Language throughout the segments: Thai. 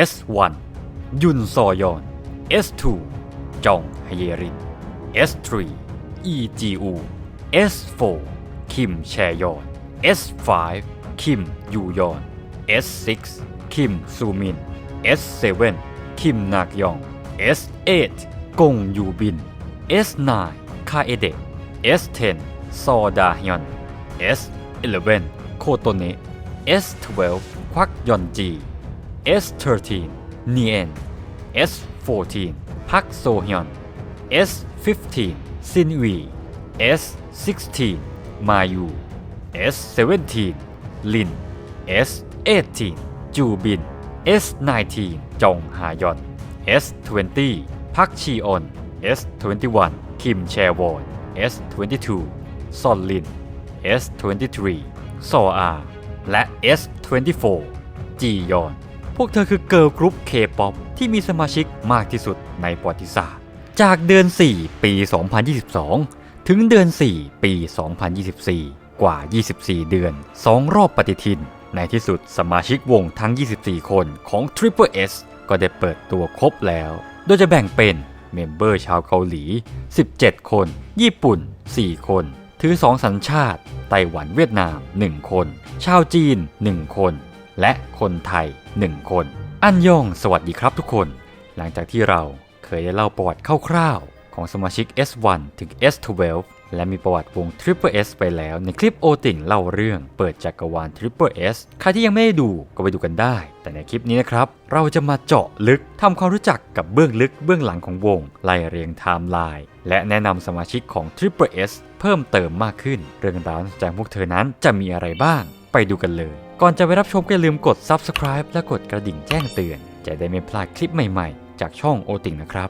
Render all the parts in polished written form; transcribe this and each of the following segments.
S1 ยุนซอยอน S2 จองฮเยริน S3 อีจีอู S4 คิมแชยอน S5 คิมยูยอน S6 คิมซูมิน S7 คิมนากยอง S8 กงยูบิน S9 คาเอเดะ S10 ซอดาฮยอน S11 โคโตเนะ S12 ควักยอนจี S13 นีเอ็น S14 พักโซฮยอน S15 ซินวี S16 มายู S17 ลิน S18 จูบิน S19 จงฮายอน S20 พักชีออน S21 คิมแชวอน S22 ซอนลิน S23 ซออาและ S24 จียอนพวกเธอคือเกิร์ลกรุ๊ป K-POP ที่มีสมาชิกมากที่สุดในประวัติศาสตร์จากเดือน 4 ปี 2022 ถึงเดือน 4 ปี 2024 กว่า 24 เดือน 2 รอบปฏิทินในที่สุดสมาชิกวงทั้ง 24 คนของ Triple S ก็ได้เปิดตัวครบแล้วโดยจะแบ่งเป็นเมมเบอร์ชาวเกาหลี 17 คน ญี่ปุ่น 4 คนถือ 2 สัญชาติไต้หวันเวียดนาม 1 คนชาวจีน 1 คนและคนไทย 1 คนอันยองสวัสดีครับทุกคนหลังจากที่เราเคยได้เล่าประวัติคร่าวๆของสมาชิก S1 ถึง S12 และมีประวัติวง Triple S ไปแล้วในคลิปโอติ่งเล่าเรื่องเปิดจักรวาล Triple S ใครที่ยังไม่ได้ดูก็ไปดูกันได้แต่ในคลิปนี้นะครับเราจะมาเจาะลึกทำความรู้จักกับเบื้องลึกเบื้องหลังของวงไล่เรียงไทม์ไลน์และแนะนำสมาชิกของ Triple S เพิ่มเติมมากขึ้นเรื่องราวจากพวกเธอนั้นจะมีอะไรบ้างไปดูกันเลยก่อนจะไปรับชมก็อย่าลืมกด Subscribe และกดกระดิ่งแจ้งเตือนจะได้ไม่พลาดคลิปใหม่ๆจากช่องโอติ่งนะครับ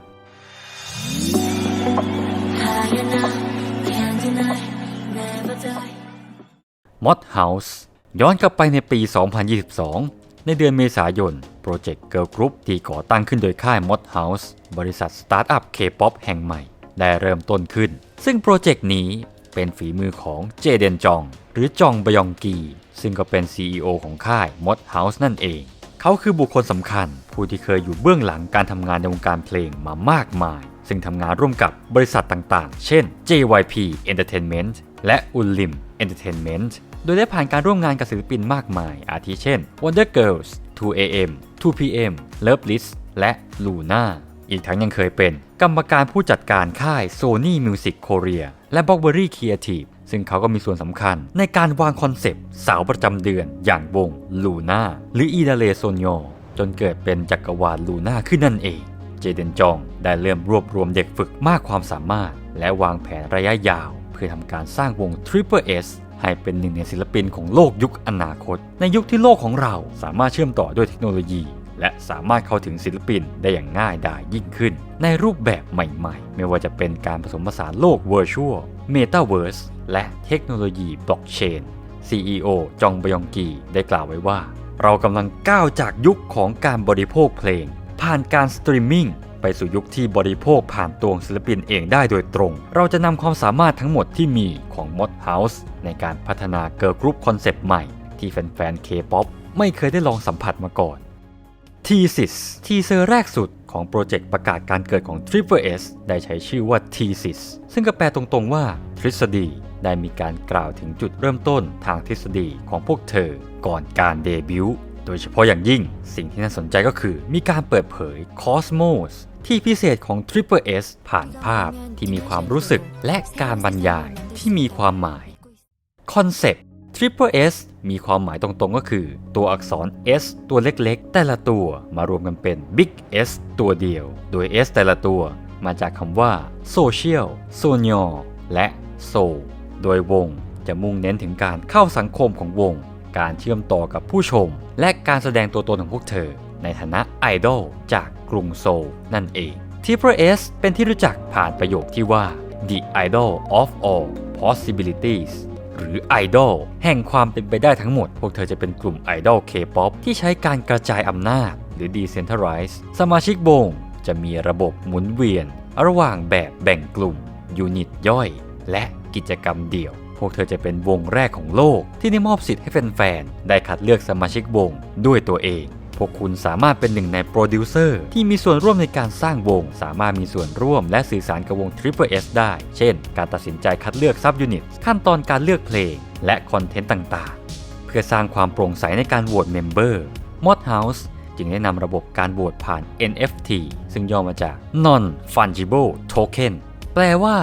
มอดเฮาส์ย้อนกลับไปในปี 2022 ในเดือนเมษายนโปรเจกต์เกิร์ลกรุ๊ปที่ก่อตั้งขึ้นโดยค่ายมอดเฮาส์บริษัทสตาร์ทอัพ K-POP แห่งใหม่ได้เริ่มต้นขึ้นซึ่งโปรเจกต์นี้เป็นฝีมือของเจเดนจองหรือจองบยองกีซึ่งก็เป็น CEO ของค่ายมอดเฮาส์นั่นเองเขาคือบุคคลสำคัญผู้ที่เคยอยู่เบื้องหลังการทำงานในวงการเพลงมามากมายซึ่งทำงานร่วมกับบริษัทต่างๆเช่น JYP Entertainment และ Ullim Entertainment โดยได้ผ่านการร่วมงานกับศิลปินมากมายอาทิเช่น Wonder Girls 2AM 2PM Loveless และ Luna อีกทั้งยังเคยเป็นกรรมการผู้จัดการค่าย Sony Music Korea และ Blockberry Creative ซึ่งเขาก็มีส่วนสำคัญในการวางคอนเซปต์สาวประจำเดือนอย่างวง Luna หรือ อีดาเลโซนโยจนเกิดเป็นจักรวาล Luna ขึ้นนั่นเองเจเดนจองได้เริ่มรวบรวมเด็กฝึกมากความสามารถและวางแผนระยะยาวเพื่อทำการสร้างวง Triple S ให้เป็นหนึ่งในศิลปินของโลกยุคอนาคตในยุคที่โลกของเราสามารถเชื่อมต่อด้วยเทคโนโลยีและสามารถเข้าถึงศิลปินได้อย่างง่ายดายยิ่งขึ้นในรูปแบบใหม่ๆไม่ว่าจะเป็นการผสมผสานโลก Virtual Metaverse และเทคโนโลยีบล็อกเชน CEO จองบยองกีได้กล่าวไว้ว่าเรากำลังก้าวจากยุคของการบริโภคเพลงผ่านการสตรีมมิ่งไปสู่ยุคที่บริโภคผ่านตัวศิลปินเองได้โดยตรงเราจะนำความสามารถทั้งหมดที่มีของ Mod House ในการพัฒนาเกิร์ลกรุ๊ปคอนเซปต์ใหม่ที่แฟนๆ K-POP ไม่เคยได้ลองสัมผัสมาก่อน Thesis ทีเซอร์แรกสุดของโปรเจกต์ประกาศการเกิดของ Triple S ได้ใช้ชื่อว่า Thesis ซึ่งก็แปลตรงๆว่าทฤษฎีได้มีการกล่าวถึงจุดเริ่มต้นทางทฤษฎีของพวกเธอก่อนการเดบิวต์โดยเฉพาะอย่างยิ่งสิ่งที่น่าสนใจก็คือมีการเปิดเผย Cosmos ที่พิเศษของ Triple S ผ่านภาพที่มีความรู้สึกและการบรรยายที่มีความหมายคอนเซปต์ Triple S มีความหมายตรงๆก็คือตัวอักษร S ตัวเล็กๆแต่ละตัวมารวมกันเป็น Big S ตัวเดียวโดย S แต่ละตัวมาจากคำว่า Social Sonyo และ Soul โดยวงจะมุ่งเน้นถึงการเข้าสังคมของวงการเชื่อมต่อกับผู้ชมและการแสดงตัวตนของพวกเธอในฐานะไอดอลจากกรุงโซลนั่นเอง Triple S เป็นที่รู้จักผ่านประโยคที่ว่า The Idol of All Possibilities หรือไอดอลแห่งความเป็นไปได้ทั้งหมดพวกเธอจะเป็นกลุ่มไอดอล K-POP ที่ใช้การกระจายอำนาจหรือ Decentralize สมาชิกวงจะมีระบบหมุนเวียนระหว่างแบบแบ่งกลุ่มยูนิตย่อยและกิจกรรมเดี่ยวพวกเธอจะเป็นวงแรกของโลกที่ได้มอบสิทธิ์ให้แฟนๆได้คัดเลือกสมาชิกวงด้วยตัวเองพ วกคุณสามารถเป็นหนึ่งในโปรดิวเซอร์ที่มีส่วนร่วมในการสร้างวงสามารถมีส่วนร่วมและสื่อสารกับวง Triple S ได้เช่นการตัดสินใจคัดเลือกซับยูนิตขั้นตอนการเลือกเพลงและคอนเทนต์ต่างๆเพื่อสร้างความโปร่งใสในการโหวตเมมเบอร์ Modhouse จึงได้นำระบบการโหวตผ่าน NFT ซึ่งย่อมาจาก Non Fungible Token แปลว่า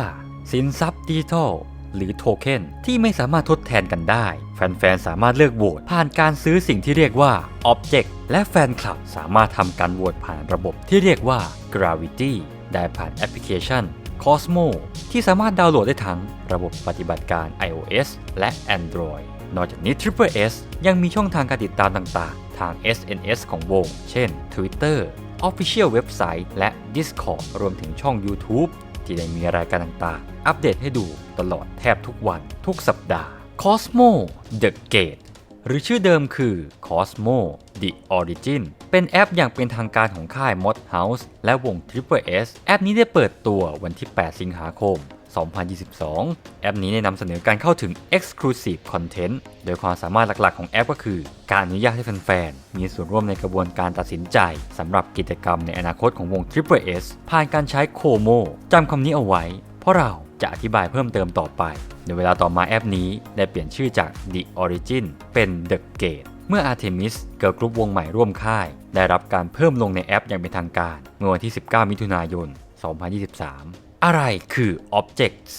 สินทรัพย์ดิจิทัลหรือโทเค็นที่ไม่สามารถทดแทนกันได้แฟนๆสามารถเลือกโหวตผ่านการซื้อสิ่งที่เรียกว่า Object และแฟนคลับสามารถทำการโหวตผ่านระบบที่เรียกว่า Gravity ได้ผ่านแอปพลิเคชัน Cosmo ที่สามารถดาวน์โหลดได้ทั้งระบบปฏิบัติการ iOS และ Android นอกจากนี้ Triple S ยังมีช่องทางการติดตามต่างๆทาง SNS ของวงเช่น Twitter Official Website และ Discord รวมถึงช่อง YouTubeที่ได้มีรายการต่างๆอัปเดตให้ดูตลอดแทบทุกวันทุกสัปดาห์ Cosmo The Gate หรือชื่อเดิมคือ Cosmo The Origin เป็นแอปอย่างเป็นทางการของค่าย Modhouse และวง Triple S แอปนี้ได้เปิดตัววันที่ 8 สิงหาคม 2022 แอปนี้ได้นำเสนอการเข้าถึง Exclusive Content โดยความสามารถหลักๆของแอปก็คือการอนุญาตให้แฟนๆมีส่วนร่วมในกระบวนการตัดสินใจสำหรับกิจกรรมในอนาคตของวง Triple S ผ่านการใช้ Como จำคำนี้เอาไว้เพราะเราจะอธิบายเพิ่มเติมต่อไปในเวลาต่อมาแอปนี้ได้เปลี่ยนชื่อจาก The Origin เป็น The Gate เมื่อ Artemis เกิร์ลกรุ๊ปวงใหม่ร่วมค่ายได้รับการเพิ่มลงในแอปอย่างเป็นทางการเมื่อวันที่ 19 มิถุนายน 2023 อะไรคือ Objects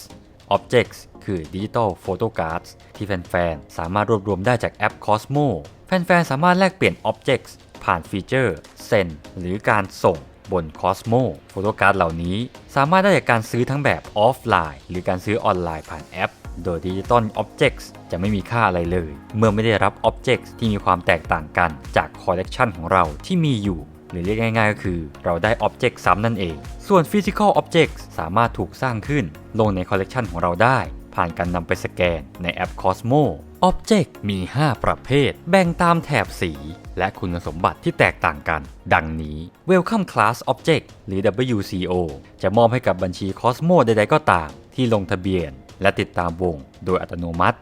Objects คือ Digital Photo Cards ที่แฟนๆสามารถรวบรวมได้จากแอป Cosmo แฟนๆสามารถแลกเปลี่ยน Objects ผ่านฟีเจอร์ Send หรือการส่งบน Cosmo Photo Card เหล่านี้สามารถได้จากการซื้อทั้งแบบออฟไลน์หรือการซื้อออนไลน์ผ่านแอปโดย Digital Objects จะไม่มีค่าอะไรเลยเมื่อไม่ได้รับ Objects ที่มีความแตกต่างกันจาก Collection ของเราที่มีอยู่หรือเรียกง่ายๆก็คือเราได้ Object ซ้ำนั่นเองส่วน Physical Objects สามารถถูกสร้างขึ้นลงใน Collection ของเราได้ผ่านการนำไปสแกนในแอป Cosmo Object มี 5 ประเภทแบ่งตามแถบสีและคุณสมบัติที่แตกต่างกันดังนี้ Welcome Class Object หรือ WCO จะมอบให้กับบัญชี Cosmo ใดๆก็ตามที่ลงทะเบียนและติดตามวงโดยอัตโนมัติ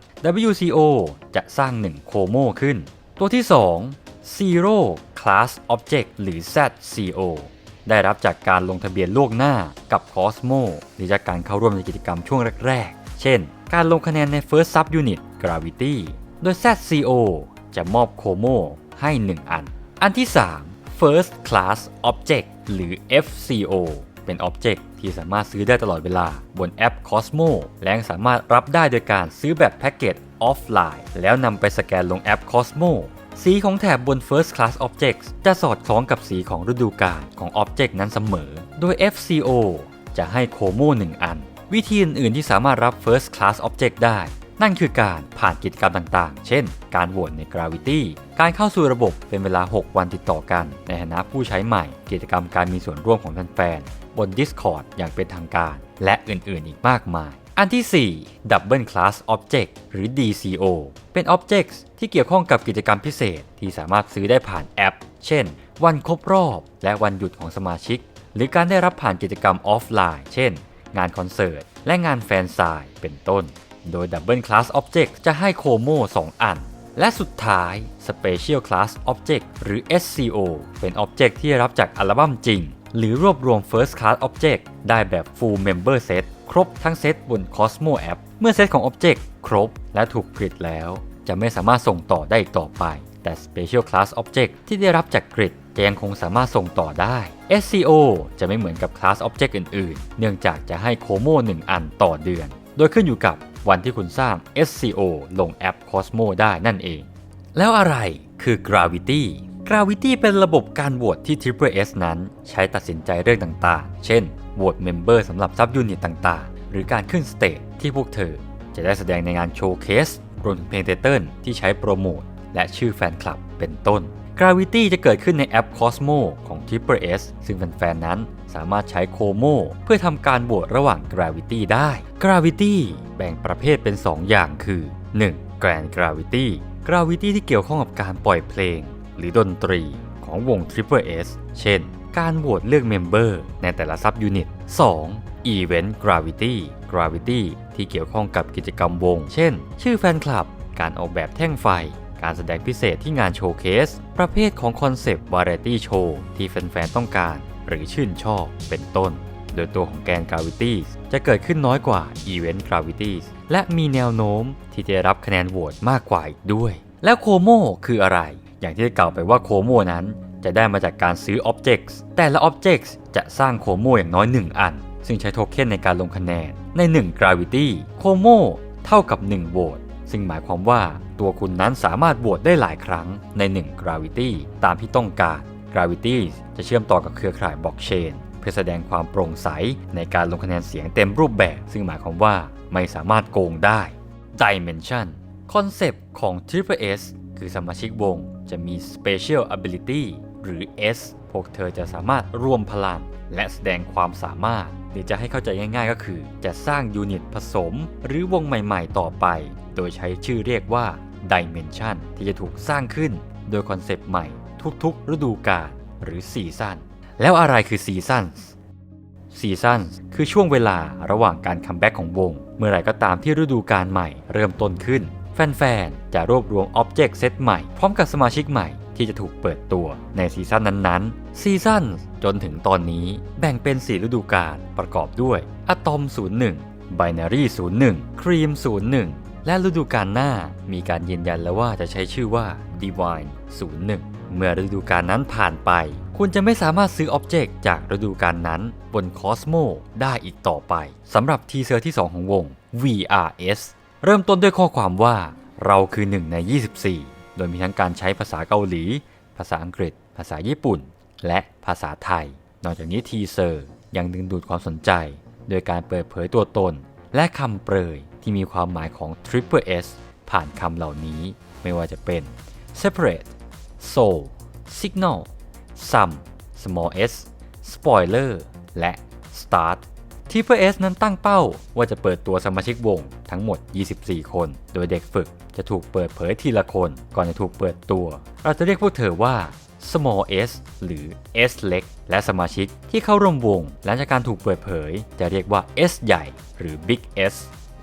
WCO จะสร้าง1 Como ขึ้นตัวที่ 2 Zero Class Object หรือ ZCO ได้รับจากการลงทะเบียนล่วงหน้ากับ Cosmo หรือจากการเข้าร่วมในกิจกรรมช่วงแรกๆเช่นการลงคะแนนใน First Sub Unit Gravity โดย ZCO จะมอบ Como ให้ 1 อันที่ 3 First Class Object หรือ FCO เป็น Object ที่สามารถซื้อได้ตลอดเวลาบนแอป Cosmo และสามารถรับได้โดยการซื้อแบบแพ็กเกจออฟไลน์แล้วนำไปสแกนลงแอป Cosmo สีของแถบบน First Class Objects จะสอดคล้องกับสีของฤดูกาลของ Object นั้นเสมอโดย FCO จะให้ Como 1 อันวิธีอื่นๆที่สามารถรับ First Class Object ได้นั่นคือการผ่านกิจกรรมต่างๆเช่นการโหวตใน Gravity การเข้าสู่ระบบเป็นเวลา 6 วันติดต่อกันในฐานะผู้ใช้ใหม่กิจกรรมการมีส่วนร่วมของแฟนๆบน Discord อย่างเป็นทางการและอื่นๆอีกมากมายอันที่ 4 Double Class Object หรือ DCO เป็น Objects ที่เกี่ยวข้องกับกิจกรรมพิเศษที่สามารถซื้อได้ผ่านแอปเช่นวันครบรอบและวันหยุดของสมาชิกหรือการได้รับผ่านกิจกรรมออฟไลน์เช่นงานคอนเสิร์ตและงานแฟนไซน์เป็นต้นโดย Double Class Object จะให้ Como 2 อันและสุดท้าย Special Class Object หรือ SCO เป็น Object ที่รับจากอัลบั้มจริงหรือรวบรวม First Class Object ได้แบบ Full Member Set ครบทั้งเซตบน Cosmo App เมื่อเซตของ Object ครบและถูกผลิตแล้วจะไม่สามารถส่งต่อได้อีกต่อไปแต่ Special Class Object ที่ได้รับจากกริดจะยังคงสามารถส่งต่อได้ SCO จะไม่เหมือนกับ Class Object อื่นๆเนื่องจากจะให้ Como 1 อันต่อเดือนโดยขึ้นอยู่กับวันที่คุณสร้าง SCO ลงแอป Cosmo ได้นั่นเองแล้วอะไรคือ Gravity Gravity เป็นระบบการโหวตที่ Triple S นั้นใช้ตัดสินใจเรื่องต่างๆเช่นโหวตเมมเบอร์สำหรับซับยูนิตต่างๆหรือการขึ้นสเตจที่พวกเธอจะได้แสดงในงานโชว์เคสรวมถึงเพลงไตเติ้ลที่ใช้โปรโมทและชื่อแฟนคลับเป็นต้น Gravity จะเกิดขึ้นในแอป Cosmo ของ Triple S ซึ่งแฟนๆนั้นสามารถใช้ Como เพื่อทำการโหวตระหว่าง Gravity ได้ Gravity แบ่งประเภทเป็น 2 อย่างคือ 1. Grand Gravity Gravity ที่เกี่ยวข้องกับการปล่อยเพลงหรือดนตรีของวง Triple S เช่นการโหวตเลือกเมมเบอร์ในแต่ละซับยูนิต 2. Event Gravity Gravity ที่เกี่ยวข้องกับกิจกรรมวงเช่นชื่อแฟนคลับการออกแบบแท่งไฟการแสดงพิเศษที่งานโชว์เคส ประเภทของคอนเซปต์วาไรตี้โชว์ที่แฟนๆต้องการหรือชื่นชอบเป็นต้นโดยตัวของแกน Gravities จะเกิดขึ้นน้อยกว่า Event Gravities และมีแนวโน้มที่จะรับคะแนนโหวตมากกว่าอีกด้วยแล้วโคโมคืออะไรอย่างที่ได้กล่าวไปว่าโคโมนั้นจะได้มาจากการซื้อ Objects แต่ละ Objects จะสร้างโคโมอย่างน้อย1อันซึ่งใช้โทเค็นในการลงคะแนนใน1 Gravity โคโมเท่ากับ1โหวตซึ่งหมายความว่าตัวคุณนั้นสามารถโหวตได้หลายครั้งใน1 Gravity ตามที่ต้องการ Gravities จะเชื่อมต่อกับเครือข่ายบล็อกเชนเพื่อแสดงความโปร่งใสในการลงคะแนนเสียงเต็มรูปแบบซึ่งหมายความว่าไม่สามารถโกงได้ Dimension คอนเซปต์ของ Triple S คือสมาชิกวงจะมี Special Ability หรือ S พวกเธอจะสามารถรวมพลังและแสดงความสามารถหรือจะให้เข้าใจง่ายๆก็คือจะสร้างยูนิตผสมหรือวงใหม่ๆต่อไปโดยใช้ชื่อเรียกว่า Dimension ที่จะถูกสร้างขึ้นโดยคอนเซปต์ใหม่ทุกๆฤดูกาลหรือซีซั่นแล้วอะไรคือซีซั่นคือช่วงเวลาระหว่างการคัมแบ็กของวงเมื่อไหร่ก็ตามที่ฤดูกาลใหม่เริ่มต้นขึ้นแฟนๆจะรวบรวมอ็อบเจกต์เซตใหม่พร้อมกับสมาชิกใหม่ที่จะถูกเปิดตัวในซีซั่นนั้นๆซีซั่นจนถึงตอนนี้แบ่งเป็น4ฤดูกาลประกอบด้วยอะตอม01 Binary 01 Cream 01และฤดูกาลหน้ามีการยืนยันแล้วว่าจะใช้ชื่อว่า Divine 01เมื่อฤดูกาลนั้นผ่านไปคุณจะไม่สามารถซื้ออ็อบเจกต์จากฤดูกาลนั้นบน Cosmo ได้อีกต่อไปสำหรับทีเซอร์ที่2ของวง VRS เริ่มต้นด้วยข้อความว่าเราคือ1ใน24โดยมีทั้งการใช้ภาษาเกาหลีภาษาอังกฤษภาษาญี่ปุ่นและภาษาไทยนอกจากนี้ทีเซอร์ยังดึงดูดความสนใจโดยการเปิดเผยตัวตนและคำเปรยที่มีความหมายของ Triple S ผ่านคำเหล่านี้ไม่ว่าจะเป็น Separate Soul Signal Sum Small S Spoiler และ Start Triple S นั้นตั้งเป้าว่าจะเปิดตัวสมาชิกวงทั้งหมด24คนโดยเด็กฝึกจะถูกเปิดเผยทีละคนก่อนจะถูกเปิดตัวเราจะเรียกพวกเธอว่า Small S หรือ S เล็กและสมาชิกที่เข้าร่วมวงหลังจากการถูกเปิดเผยจะเรียกว่า S ใหญ่หรือ Big S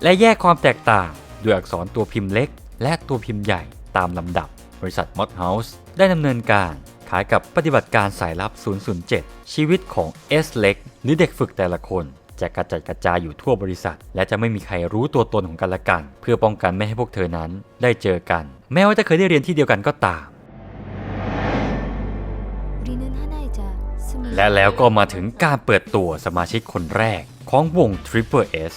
และแยกความแตกต่างด้วยอักษรตัวพิมพ์เล็กและตัวพิมพ์ใหญ่ตามลำดับบริษัท Mod House ได้ดำเนินการคล้ายกับปฏิบัติการสายลับ 007 ชีวิตของ S เล็กหรือเด็กฝึกแต่ละคนจะกระจัดกระจายอยู่ทั่วบริษัทและจะไม่มีใครรู้ตัวตนของกันและกันเพื่อป้องกันไม่ให้พวกเธอนั้นได้เจอกันแม้ว่าจะเคยได้เรียนที่เดียวกันก็ตามและแล้วก็มาถึงการเปิดตัวสมาชิกคนแรกของวง Triple S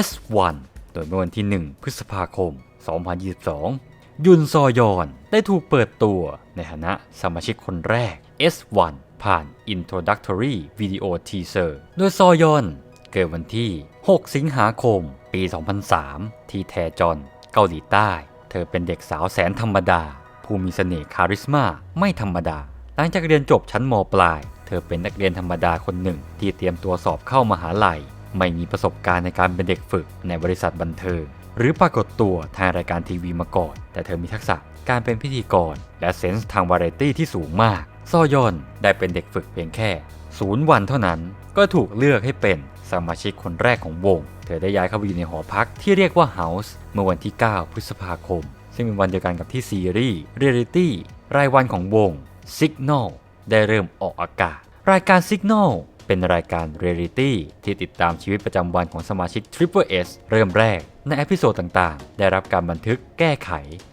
S1 โดยเมื่อวันที่ 1 พฤษภาคม 2022 ยุนซอยอนได้ถูกเปิดตัวในฐานะสมาชิกคนแรก S1 ผ่าน Introductory Video Teaser โดยซอยอนเกิดวันที่ 6 สิงหาคม ปี 2003 ที่แทจอนเกาหลีใต้เธอเป็นเด็กสาวแสนธรรมดาผู้มีเสน่ห์คาริสมาไม่ธรรมดาหลังจากเรียนจบชั้นม.ปลายเธอเป็นนักเรียนธรรมดาคนหนึ่งที่เตรียมตัวสอบเข้ามหาลัยไม่มีประสบการณ์ในการเป็นเด็กฝึกในบริษัทบันเทิงหรือปรากฏตัวทางรายการทีวีมาก่อนแต่เธอมีทักษะการเป็นพิธีกรและเซนส์ทางวาไรตี้ที่สูงมากซอยอนได้เป็นเด็กฝึกเพียงแค่0 วันเท่านั้นก็ถูกเลือกให้เป็นสมาชิกคนแรกของวงเธอได้ย้ายเข้าไปอยู่ในหอพักที่เรียกว่า House เมื่อวันที่ 9 พฤษภาคมซึ่งเป็นวันเดียวกันกับที่ซีรีส์เรียลิตี้รายวันของวง Signal ได้เริ่มออกอากาศรายการ Signal เป็นรายการเรียลิตี้ที่ติดตามชีวิตประจำวันของสมาชิก Triple S เริ่มแรกในเอพิโซดต่างๆได้รับการบันทึกแก้ไข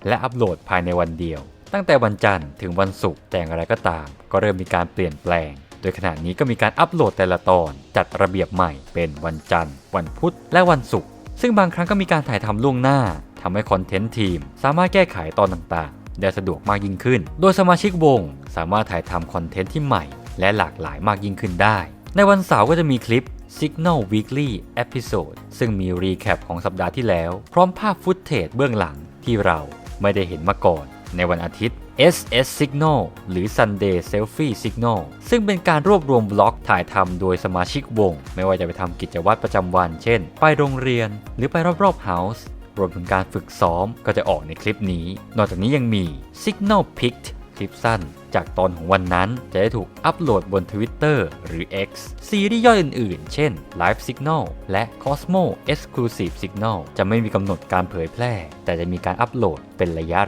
และอัปโหลดภายในวันเดียวตั้งแต่วันจันทร์ถึงวันศุกร์แต่อย่างไรก็ตามก็เริ่มมีการเปลี่ยนแปลงโดยขณะนี้ก็มีการอัปโหลดแต่ละตอนจัดระเบียบใหม่เป็นวันจันทร์วันพุธและวันศุกร์ซึ่งบางครั้งก็มีการถ่ายทำล่วงหน้าทำให้คอนเทนต์ทีมสามารถแก้ไขตอนต่างๆได้สะดวกมากยิ่งขึ้นโดยสมาชิกวงสามารถถ่ายทำคอนเทนต์ที่ใหม่และหลากหลายมากยิ่งขึ้นได้ในวันเสาร์ก็จะมีคลิป Signal Weekly Episode ซึ่งมีรีแคปของสัปดาห์ที่แล้วพร้อมภาพฟุตเทจเบื้องหลังที่เราไม่ได้เห็นมาก่อนในวันอาทิตย์ SS Signal หรือ Sunday Selfie Signal ซึ่งเป็นการรวบรวมบล็อกถ่ายทำโดยสมาชิกวงไม่ว่าจะไปทำกิจวัตรประจำวันเช่นไปโรงเรียนหรือไปรอบๆเฮาส์รวมถึงการฝึกซ้อมก็จะออกในคลิปนี้นอกจากนี้ยังมี Signal Picked คลิปสั้นจากตอนของวันนั้นจะได้ถูกอัปโหลดบน Twitter หรือ X ซีรีส์ย่อยอื่นๆเช่น Live Signal และ Cosmo Exclusive Signal จะไม่มีกำหนดการเผยแพร่แต่จะมีการอัปโหลดเป็นระยะ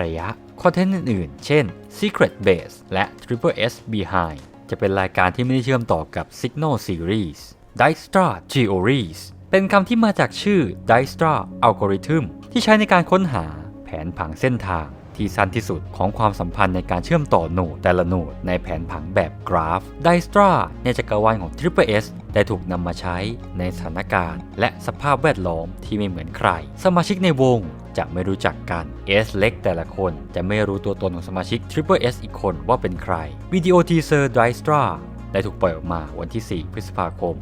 คอนเทนต์อื่นๆเช่น Secret Base และ Triple S Behind จะเป็นรายการที่ไม่ได้เชื่อมต่อกับ Signal Series Dijkstra Theories เป็นคำที่มาจากชื่อ Dijkstra Algorithm ที่ใช้ในการค้นหาแผนผังเส้นทางที่สั้นที่สุดของความสัมพันธ์ในการเชื่อมต่อโนดแต่ละโนดในแผนผังแบบกราฟ Dijkstra ในจักรวาลของ Triple S ได้ถูกนำมาใช้ในสถานการณ์และสภาพแวดล้อมที่ไม่เหมือนใครสมาชิกในวงจะไม่รู้จักกัน S เล็กแต่ละคนจะไม่รู้ตัวตนของสมาชิก Triple S อีกคนว่าเป็นใครวิดีโอทีเซอร์ Dijkstra ได้ถูกปล่อยออกมาวันที่ 4 พฤษภาคม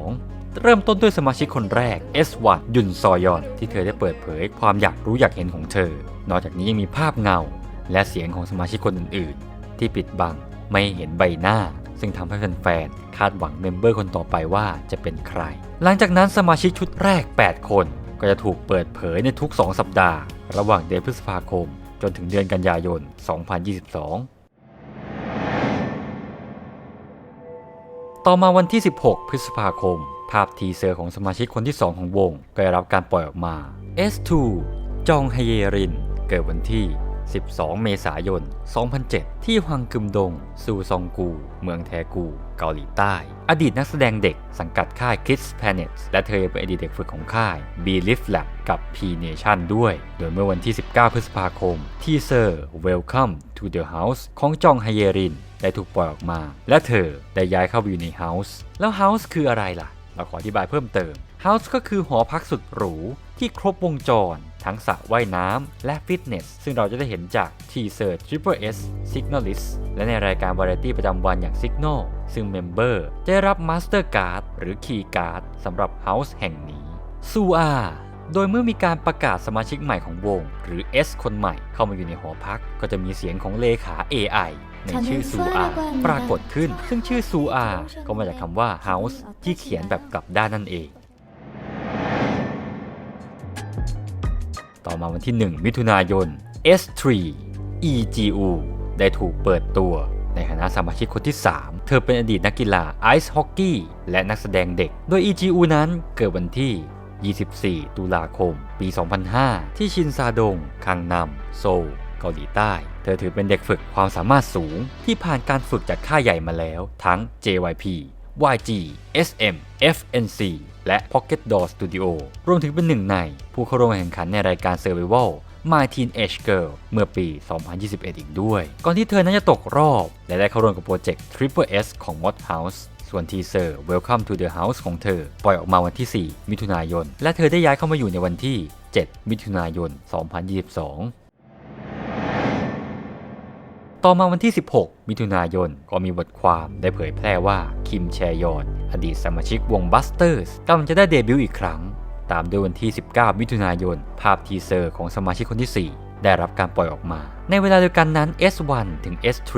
2022 เริ่มต้นด้วยสมาชิกคนแรก S1 ยุนซอยอนที่เธอได้เปิดเผยความอยากรู้อยากเห็นของเธอนอกจากนี้ยังมีภาพเงาและเสียงของสมาชิกคนอื่นๆที่ปิดบังไม่เห็นใบหน้าซึ่งทำให้แฟนๆคาดหวังเมมเบอร์คนต่อไปว่าจะเป็นใครหลังจากนั้นสมาชิกชุดแรก 8 คนก็จะถูกเปิดเผยในทุก 2 สัปดาห์ระหว่างเดือนพฤษภาคมจนถึงเดือนกันยายน 2022 ต่อมาวันที่ 16 พฤษภาคมภาพทีเซอร์ของสมาชิกคนที่ 2 ของวงก็ได้รับการปล่อยออกมา S2 จองฮเยรินเกิดวันที่ 12 เมษายน 2007 ที่ฮวังกึมดงซูซองกูเมืองแทกูเกาหลีใต้ อดีตนักแสดงเด็กสังกัดค่าย Kids Planet และเธอยังเป็นอดีตเด็กฝึกของค่าย B-Lift Lab กับ P-Nation ด้วย โดยเมื่อวันที่ 19 พฤษภาคมทีเซอร์ Welcome to the House ของจองฮเยรินได้ถูกปล่อยออกมาและเธอได้ย้ายเข้าไปอยู่ใน House แล้ว House คืออะไรล่ะเราขออธิบายเพิ่มเติม House ก็คือหอพักสุดหรูที่ครบวงจรทั้งสระว่ายน้ำและฟิตเนสซึ่งเราจะได้เห็นจากทีเซอร์ Triple S Signalist และในรายการวาไรตี้ประจำวันอย่าง Signal ซึ่งเมมเบอร์จะได้รับ Master Card หรือ Key Card สำหรับ House แห่งนี้ซูอาโดยเมื่อมีการประกาศสมาชิกใหม่ของวงหรือ S คนใหม่เข้ามาอยู่ในหอพักก็จะมีเสียงของเลขา AI ในชื่อซูอาปรากฏขึ้นซึ่งชื่อซูอาก็มาจากคำว่า House ที่เขียนแบบกลับด้านนั่นเองต่อมาวันที่ 1 มิถุนายน S3 EGU ได้ถูกเปิดตัวในฐานะสมาชิกคนที่ 3 เธอเป็นอดีตนักกีฬาไอซ์ฮอกกี้และนักแสดงเด็กโดย EGU นั้นเกิดวันที่ 24 ตุลาคม ปี 2005 ที่ชินซาดง คังนัม โซล เกาหลีใต้ เธอถือเป็นเด็กฝึกความสามารถสูงที่ผ่านการฝึกจากค่ายใหญ่มาแล้วทั้ง JYP YG SM FNC และ Pocket Door Studio รวมถึงเป็นหนึ่งในผู้เข้าร่วมแข่งขันในรายการ Survival My Teenage Girl เมื่อปี 2021 อีกด้วยก่อนที่เธอนั้นจะตกรอบและได้เข้าร่วมกับโปรเจกต์ Triple S ของ Mod House ส่วนทีเซอร์ Welcome to the House ของเธอปล่อยออกมาวันที่ 4 มิถุนายนและเธอได้ย้ายเข้ามาอยู่ในวันที่ 7 มิถุนายน 2022ต่อมาวันที่ 16 มิถุนายนก็มีบทความได้เผยแพร่ว่าคิมแชยอนอดีตสมาชิกวง Busters กำลังจะได้เดบิวต์อีกครั้งตามด้วยวันที่ 19 มิถุนายนภาพทีเซอร์ของสมาชิกคนที่ 4 ได้รับการปล่อยออกมาในเวลาเดียวกันนั้น S1 ถึง S3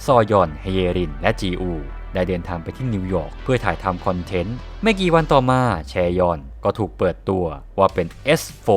ซอยอนฮเยรินและจีอูได้เดินทางไปที่นิวยอร์กเพื่อถ่ายทำคอนเทนต์ไม่กี่วันต่อมาแชยอนก็ถูกเปิดตัวว่าเป็น S4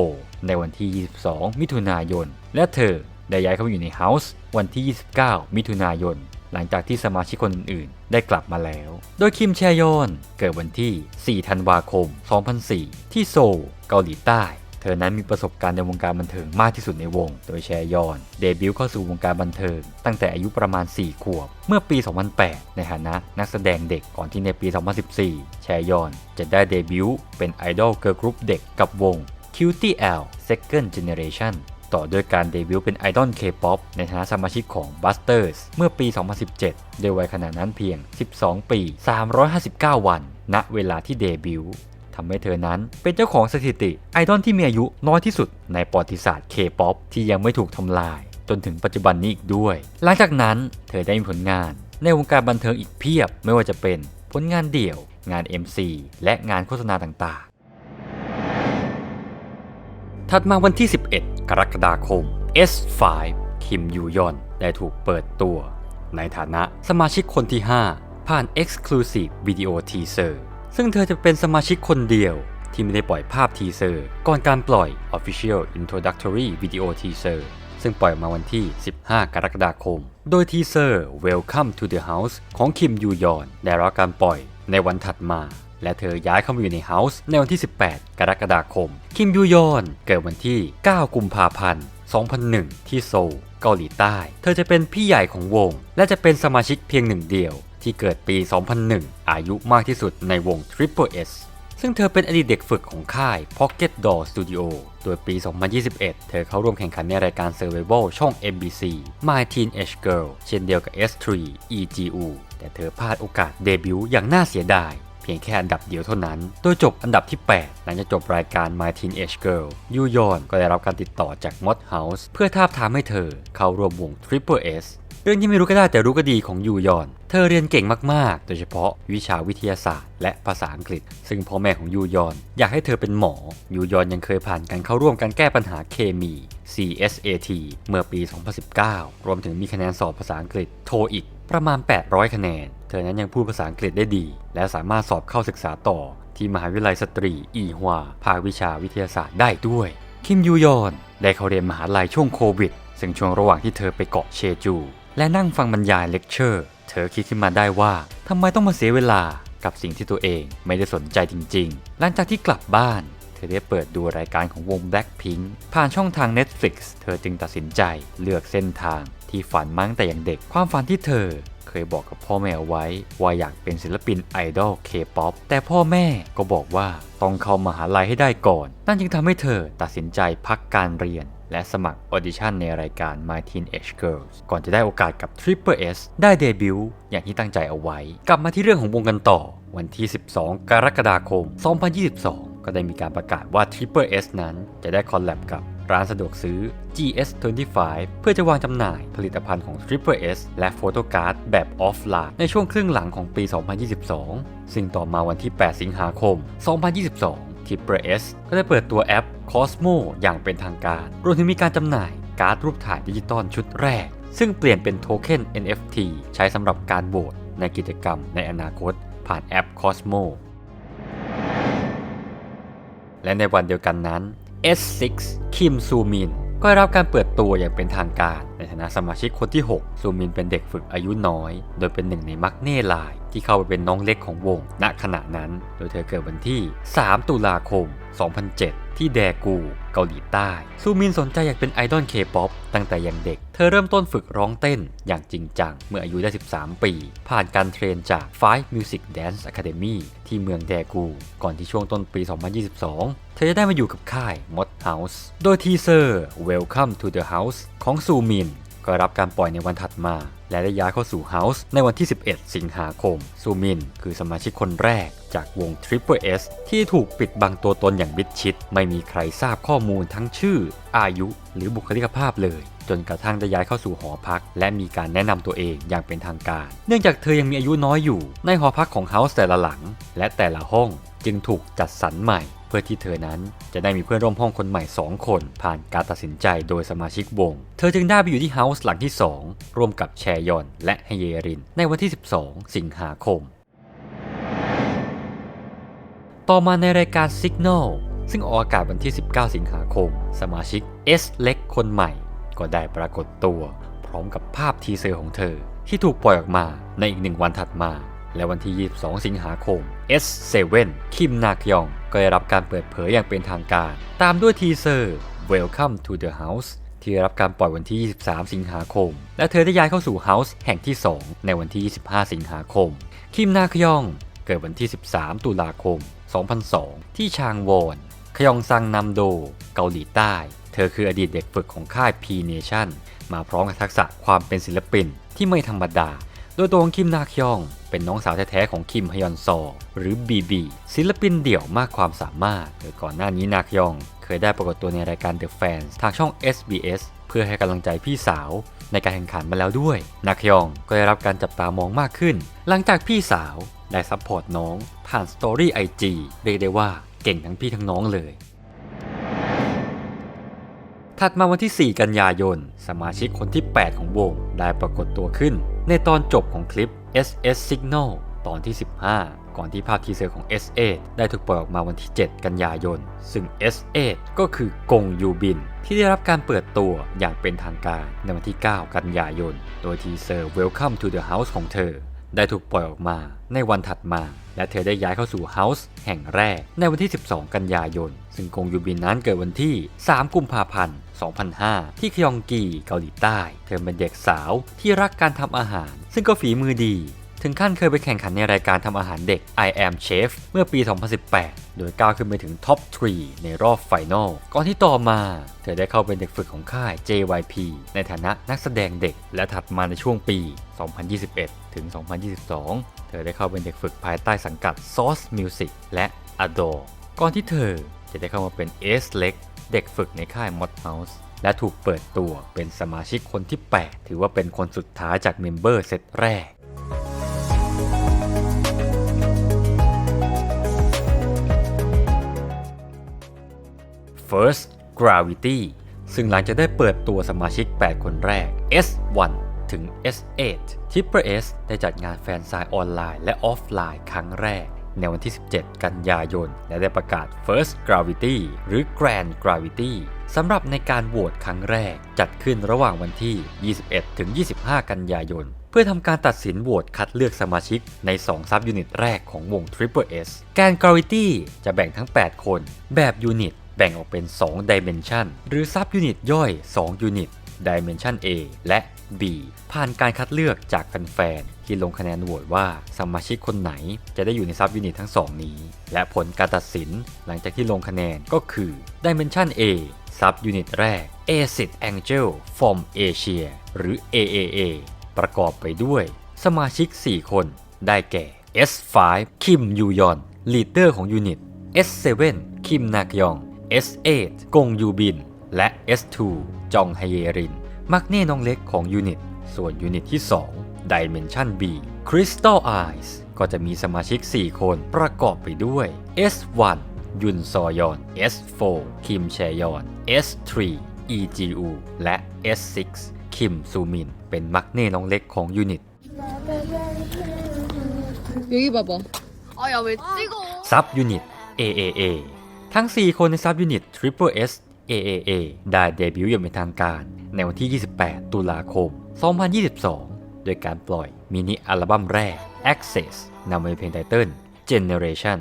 ในวันที่ 22 มิถุนายนและเธอได้ย้ายเข้ามาอยู่ใน House วันที่ 29 มิถุนายนหลังจากที่สมาชิกคนอื่นๆได้กลับมาแล้วโดยคิมแชยอนเกิดวันที่ 4 ธันวาคม 2004 ที่โซลเกาหลีใต้เธอนั้นมีประสบการณ์ในวงการบันเทิงมากที่สุดในวงโดยแชยอนเดบิวต์เข้าสู่วงการบันเทิงตั้งแต่อายุประมาณ 4 ขวบเมื่อปี 2008 ในฐานะนักแสดงเด็กก่อนที่ในปี 2014 แชยอนจะได้เดบิวต์เป็นไอดอลเกิร์ลกรุ๊ปเด็กกับวง Cutie L Second Generationต่อด้วยการเดบิวต์เป็นไอดอล K-POP ในฐานะสมาชิกของ Busters เมื่อปี 2017 โดยวัยขณะนั้นเพียง 12 ปี 359 วันณเวลาที่เดบิวต์ทำให้เธอนั้นเป็นเจ้าของสถิติไอดอลที่มีอายุน้อยที่สุดในประวัติศาสตร์ K-POP ที่ยังไม่ถูกทำลายจนถึงปัจจุบันนี้อีกด้วยหลังจากนั้นเธอได้มีผลงานในวงการบันเทิงอีกเพียบไม่ว่าจะเป็นผลงานเดี่ยวงาน MC และงานโฆษณาต่างๆถัดมาวันที่ 11 กรกฎาคม S5 คิมยูยอนได้ถูกเปิดตัวในฐานะสมาชิกคนที่ 5 ผ่าน Exclusive Video Teaser ซึ่งเธอจะเป็นสมาชิกคนเดียวที่ไม่ได้ปล่อยภาพทีเซอร์ก่อนการปล่อย Official Introductory Video Teaser ซึ่งปล่อยมาวันที่ 15 กรกฎาคมโดยทีเซอร์ Welcome to the House ของคิมยูยอนได้รับการปล่อยในวันถัดมาและเธอย้ายเข้ามาอยู่ใน House ในวันที่ 18 กรกฎาคมคิมยูยอนเกิดวันที่ 9 กุมภาพันธ์ 2001 ที่โซลเกาหลีใต้เธอจะเป็นพี่ใหญ่ของวงและจะเป็นสมาชิกเพียงหนึ่งเดียวที่เกิดปี 2001 อายุมากที่สุดในวง Triple S ซึ่งเธอเป็นอดีตเด็กฝึกของค่าย Pocket Doll Studio โดยปี 2021 เธอเข้าร่วมแข่งขันในรายการ Survival ช่อง MBC My Teenage Girl เช่นเดียวกับ S3 EGU แต่เธอพลาดโอกาสเดบิวต์อย่างน่าเสียดายเพียงแค่อันดับเดียวเท่านั้นโดยจบอันดับที่ 8 หลังจากจบรายการ My Teenage Girl ยูยอนก็ได้รับการติดต่อจาก Mod House เพื่อทาบทามให้เธอเข้าร่วมวง Triple S เรื่องที่ไม่รู้ก็ได้แต่รู้ก็ดีของยูยอนเธอเรียนเก่งมากๆโดยเฉพาะวิชาวิทยาศาสตร์และภาษาอังกฤษซึ่งพ่อแม่ของยูยอนอยากให้เธอเป็นหมอยูยอนยังเคยผ่านการเข้าร่วมการแก้ปัญหาเคมี CSAT เมื่อปี 2019 รวมถึงมีคะแนนสอบภาษาอังกฤษโทอีกประมาณ 800 คะแนนเธอนั้นยังพูดภาษาอังกฤษได้ดีและสามารถสอบเข้าศึกษาต่อที่มหาวิทยาลัยสตรีอีฮวาภาควิชาวิทยาศาสตร์ได้ด้วยคิมยูยอนได้เข้าเรียนมหาลัยช่วงโควิดซึ่งช่วงระหว่างที่เธอไปเกาะเชจูและนั่งฟังบรรยายเลคเชอร์เธอคิดขึ้นมาได้ว่าทำไมต้องมาเสียเวลากับสิ่งที่ตัวเองไม่ได้สนใจจริงๆหลังจากที่กลับบ้านเธอได้เปิดดูรายการของวง Blackpink ผ่านช่องทาง Netflix เธอจึงตัดสินใจเลือกเส้นทางที่ฝันมาตั้งแต่อย่างเด็กความฝันที่เธอเคยบอกกับพ่อแม่เอาไว้ว่าอยากเป็นศิลปินไอดอล K-POP แต่พ่อแม่ก็บอกว่าต้องเข้ามหาลัยให้ได้ก่อนนั่นจึงทำให้เธอตัดสินใจพักการเรียนและสมัครออดิชั่นในรายการ My Teenage Girls ก่อนจะได้โอกาสกับ Triple S ได้เดบิวต์อย่างที่ตั้งใจเอาไว้กลับมาที่เรื่องของวงกันต่อวันที่ 12 กรกฎาคม 2022 ก็ได้มีการประกาศว่า Triple S นั้นจะได้คอลแลบกับร้านสะดวกซื้อ GS25 เพื่อจะวางจำหน่ายผลิตภัณฑ์ของ Triple S และโฟโต้การ์ดแบบออฟไลน์ในช่วงครึ่งหลังของปี 2022 ซึ่งต่อมาวันที่ 8 สิงหาคม 2022 Triple S ก็ได้เปิดตัวแอป Cosmo อย่างเป็นทางการรวมถึงมีการจำหน่ายการ์ดรูปถ่ายดิจิตอลชุดแรกซึ่งเปลี่ยนเป็นโทเค็น NFT ใช้สำหรับการโหวตในกิจกรรมในอนาคตผ่านแอป Cosmo และในวันเดียวกันนั้น S6 คิมซูมินก็ได้รับการเปิดตัวอย่างเป็นทางการในฐานะสมาชิกคนที่ 6 ซูมินเป็นเด็กฝึกอายุน้อยโดยเป็นหนึ่งในมักเน่ไลน์ที่เข้าไปเป็นน้องเล็กของวงณขณะนั้นโดยเธอเกิดวันที่ 3 ตุลาคม 2007 ที่แดกูเกาหลีใต้ซูมินสนใจอยากเป็นไอดอล K-POP ตั้งแต่ยังเด็กเธอเริ่มต้นฝึกร้องเต้นอย่างจริงจังเมื่ออายุได้ 13 ปีผ่านการเทรนจาก Five Music Dance Academy ที่เมืองแดกูก่อนที่ช่วงต้นปี 2022 เธอจะได้มาอยู่กับค่าย Mod House โดยทีเซอร์ Welcome to the House ของซูมินก็รับการปล่อยในวันถัดมาและได้ย้ายเข้าสู่ House ในวันที่ 11 สิงหาคมซูมินคือสมาชิกคนแรกจากวง Triple S ที่ถูกปิดบังตัวตนอย่างมิดชิดไม่มีใครทราบข้อมูลทั้งชื่ออายุหรือบุคลิกภาพเลยจนกระทั่งได้ย้ายเข้าสู่หอพักและมีการแนะนำตัวเองอย่างเป็นทางการเนื่องจากเธอยังมีอายุน้อยอยู่ในหอพักของ House แต่ละหลังและแต่ละห้องจึงถูกจัดสรรใหม่เพื่อที่เธอนั้นจะได้มีเพื่อนร่วมห้องคนใหม่ 2 คนผ่านการตัดสินใจโดยสมาชิกวงเธอจึงได้ไปอยู่ที่ House หลังที่ 2 ร่วมกับแชยอนและฮเยรินในวันที่ 12 สิงหาคมต่อมาในรายการ Signal ซึ่งออกอากาศวันที่ 19 สิงหาคมสมาชิก S เล็กคนใหม่ก็ได้ปรากฏตัวพร้อมกับภาพทีเซอร์ของเธอที่ถูกปล่อยออกมาในอีก1 วันถัดมาและวันที่ 22 สิงหาคม S7 คิมนาคยองก็ได้รับการเปิดเผยอย่างเป็นทางการตามด้วยทีเซอร์ Welcome to the House ที่ได้รับการปล่อยวันที่ 23 สิงหาคมและเธอได้ย้ายเข้าสู่ House แห่งที่ 2 ในวันที่ 25 สิงหาคมคิมนาคยองเกิดวันที่ 13 ตุลาคม 2002 ที่ชางวอนคยองซังนัมโดเกาหลีใต้เธอคืออดีตเด็กฝึกของค่าย P Nation มาพร้อมกับทักษะความเป็นศิลปินที่ไม่ธรรมดาโดยตัวของคิมนาคยองเป็นน้องสาวแท้ๆของคิมฮยอนซอหรือ BB ศิลปินเดี่ยวมากความสามารถโดยก่อนหน้านี้นาคยองเคยได้ปรากฏตัวในรายการ The Fans ทางช่อง SBS เพื่อให้กำลังใจพี่สาวในการแข่งขันมาแล้วด้วยนาคยองก็ได้รับการจับตามองมากขึ้นหลังจากพี่สาวได้ซัพพอร์ตน้องผ่านสตอรี่ IG เรียกได้ว่าเก่งทั้งพี่ทั้งน้องเลยถัดมาวันที่ 4 กันยายนสมาชิกคนที่ 8 ของวงได้ปรากฏตัวขึ้นในตอนจบของคลิป SS Signal ตอนที่ 15 ก่อนที่ภาพทีเซอร์ของ S8 ได้ถูกปล่อยออกมาวันที่ 7 กันยายนซึ่ง S8 ก็คือกงยูบินที่ได้รับการเปิดตัวอย่างเป็นทางการในวันที่ 9 กันยายนโดยทีเซอร์ Welcome to the House ของเธอ ได้ถูกปล่อยออกมาในวันถัดมาและเธอได้ย้ายเข้าสู่เฮาส์แห่งแรกในวันที่ 12 กันยายนซึ่งกงยูบินนั้นเกิดวันที่ 3 กุมภาพันธ์ 2005 ที่คยองกีเกาหลีใต้เธอเป็นเด็กสาวที่รักการทำอาหารซึ่งก็ฝีมือดีถึงขั้นเคยไปแข่งขันในรายการทำอาหารเด็ก I Am Chef เมื่อปี 2018 โดยก้าวขึ้นไปถึงท็อป 3 ในรอบไฟนอลก่อนที่ต่อมาเธอได้เข้าเป็นเด็กฝึกของค่าย JYP ในฐานะนักแสดงเด็กและถัดมาในช่วงปี 2021 ถึง 2022 เธอได้เข้าเป็นเด็กฝึกภายใต้สังกัด Source Music และ Adore ก่อนที่เธอจะได้เข้ามาเป็น Ace เล็กเด็กฝึกในค่าย Mod House และถูกเปิดตัวเป็นสมาชิกคนที่ 8 ถือว่าเป็นคนสุดท้ายจากเมมเบอร์เซตแรกFirst Gravity ซึ่งหลังจากได้เปิดตัวสมาชิก 8 คนแรก S1 ถึง S8 Triple S ได้จัดงานแฟนไซน์ออนไลน์และออฟไลน์ครั้งแรกในวันที่ 17 กันยายนและได้ประกาศ First Gravity หรือ Grand Gravity สำหรับในการโหวตครั้งแรกจัดขึ้นระหว่างวันที่ 21 ถึง 25 กันยายนเพื่อทำการตัดสินโหวตคัดเลือกสมาชิกใน 2 ซับยูนิตแรกของวง Triple S Grand Gravity จะแบ่งทั้ง 8 คนแบบยูนิตแบ่งออกเป็น 2 Dimension หรือซับยูนิตย่อย 2 ยูนิต Dimension A และ B ผ่านการคัดเลือกจากแฟนๆที่ลงคะแนนโหวตว่าสมาชิกคนไหนจะได้อยู่ในซับยูนิตทั้ง 2 นี้และผลการตัดสินหลังจากที่ลงคะแนนก็คือ Dimension A ซับยูนิตแรก Acid Angel from Asia หรือ AAA ประกอบไปด้วยสมาชิก 4 คนได้แก่ S5 คิมยูยอนลีดเดอร์ของยูนิต S7 คิมนากยอง S8 กงยูบินและ S2 จองฮเยรินมักเน่น้องเล็กของยูนิตส่วนยูนิตที่ 2 Dimension B Crystal Eyes ก็จะมีสมาชิก 4 คนประกอบไปด้วย S1 ยุนซอยอน S4 คิมแชยอน S3 อีจีอูและ S6 คิมซูมินเป็นมักเน่น้องเล็กของยูนิตซับยูนิต AAA ทั้ง 4 คนในซับยูนิต Triple S AAA ได้เดบิวต์อย่างเป็นทางการในวันที่ 28 ตุลาคม 2022 โดยการปล่อยมินิอัลบั้มแรก Access นำมาเป็นเพลงไตเติ้ล Generation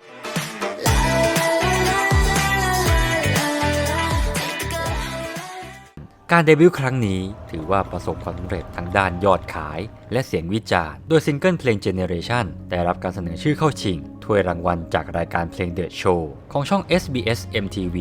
การเดบิวต์ครั้งนี้ถือว่าประสบความสำเร็จทั้งด้านยอดขายและเสียงวิจารณ์โดยซิงเกิลเพลง Generation ได้รับการเสนอชื่อเข้าชิงถ้วยรางวัลจากรายการเพลง The Show ของช่อง SBS MTV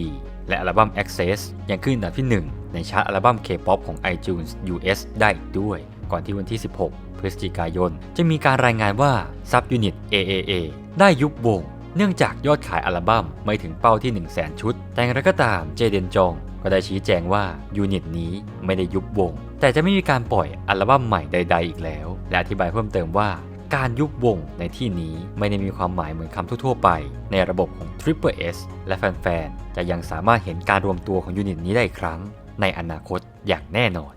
และอัลบั้ม Access ยังขึ้นอันดับที่ 1 ในชาร์ตอัลบั้ม K-POP ของ iTunes US ได้อีกด้วยก่อนที่วันที่ 16 พฤศจิกายนจะมีการรายงานว่าซับยูนิต AAA ได้ยุบวงเนื่องจากยอดขายอัลบั้มไม่ถึงเป้าที่ 100,000 ชุดแต่อย่างไรก็ตามเจเดนจองก็ได้ชี้แจงว่ายูนิตนี้ไม่ได้ยุบวงแต่จะไม่มีการปล่อยอัลบั้มใหม่ใดๆอีกแล้วและอธิบายเพิ่มเติมว่าการยุบวงในที่นี้ไม่ได้มีความหมายเหมือนคำทั่วๆไปในระบบของ Triple S และแฟนๆจะยังสามารถเห็นการรวมตัวของยูนิตนี้ได้อีกครั้งในอนาคตอย่างแน่นอน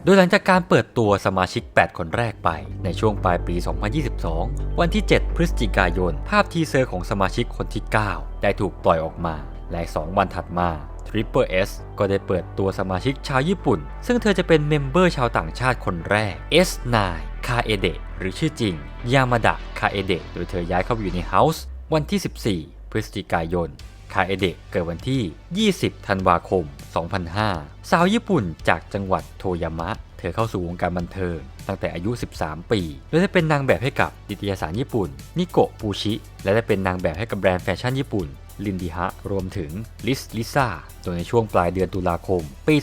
โดยหลังจากการเปิดตัวสมาชิก 8 คนแรกไปในช่วงปลายปี 2022 วันที่ 7 พฤศจิกายนภาพทีเซอร์ของสมาชิกคนที่ 9 ได้ถูกปล่อยออกมาและ 2 วันถัดมา Triple S ก็ได้เปิดตัวสมาชิกชาวญี่ปุ่นซึ่งเธอจะเป็นเมมเบอร์ชาวต่างชาติคนแรก S9 คาเอเดะหรือชื่อจริงยามาดะคาเอเดะโดยเธอย้ายเข้าไปอยู่ในเฮาส์วันที่ 14 พฤศจิกายนคาเอเดะเกิดวันที่ 20 ธันวาคม 2005 สาวญี่ปุ่นจากจังหวัดโทยามะเธอเข้าสู่วงการบันเทิงตั้งแต่อายุ 13 ปีโดยได้เป็นนางแบบให้กับนิตยสารญี่ปุ่นนิโกะปูชิและได้เป็นนางแบบให้กับแบรนด์แฟชั่นญี่ปุ่นลินดิฮะรวมถึงลิซ่าโดยในช่วงปลายเดือนตุลาคมปี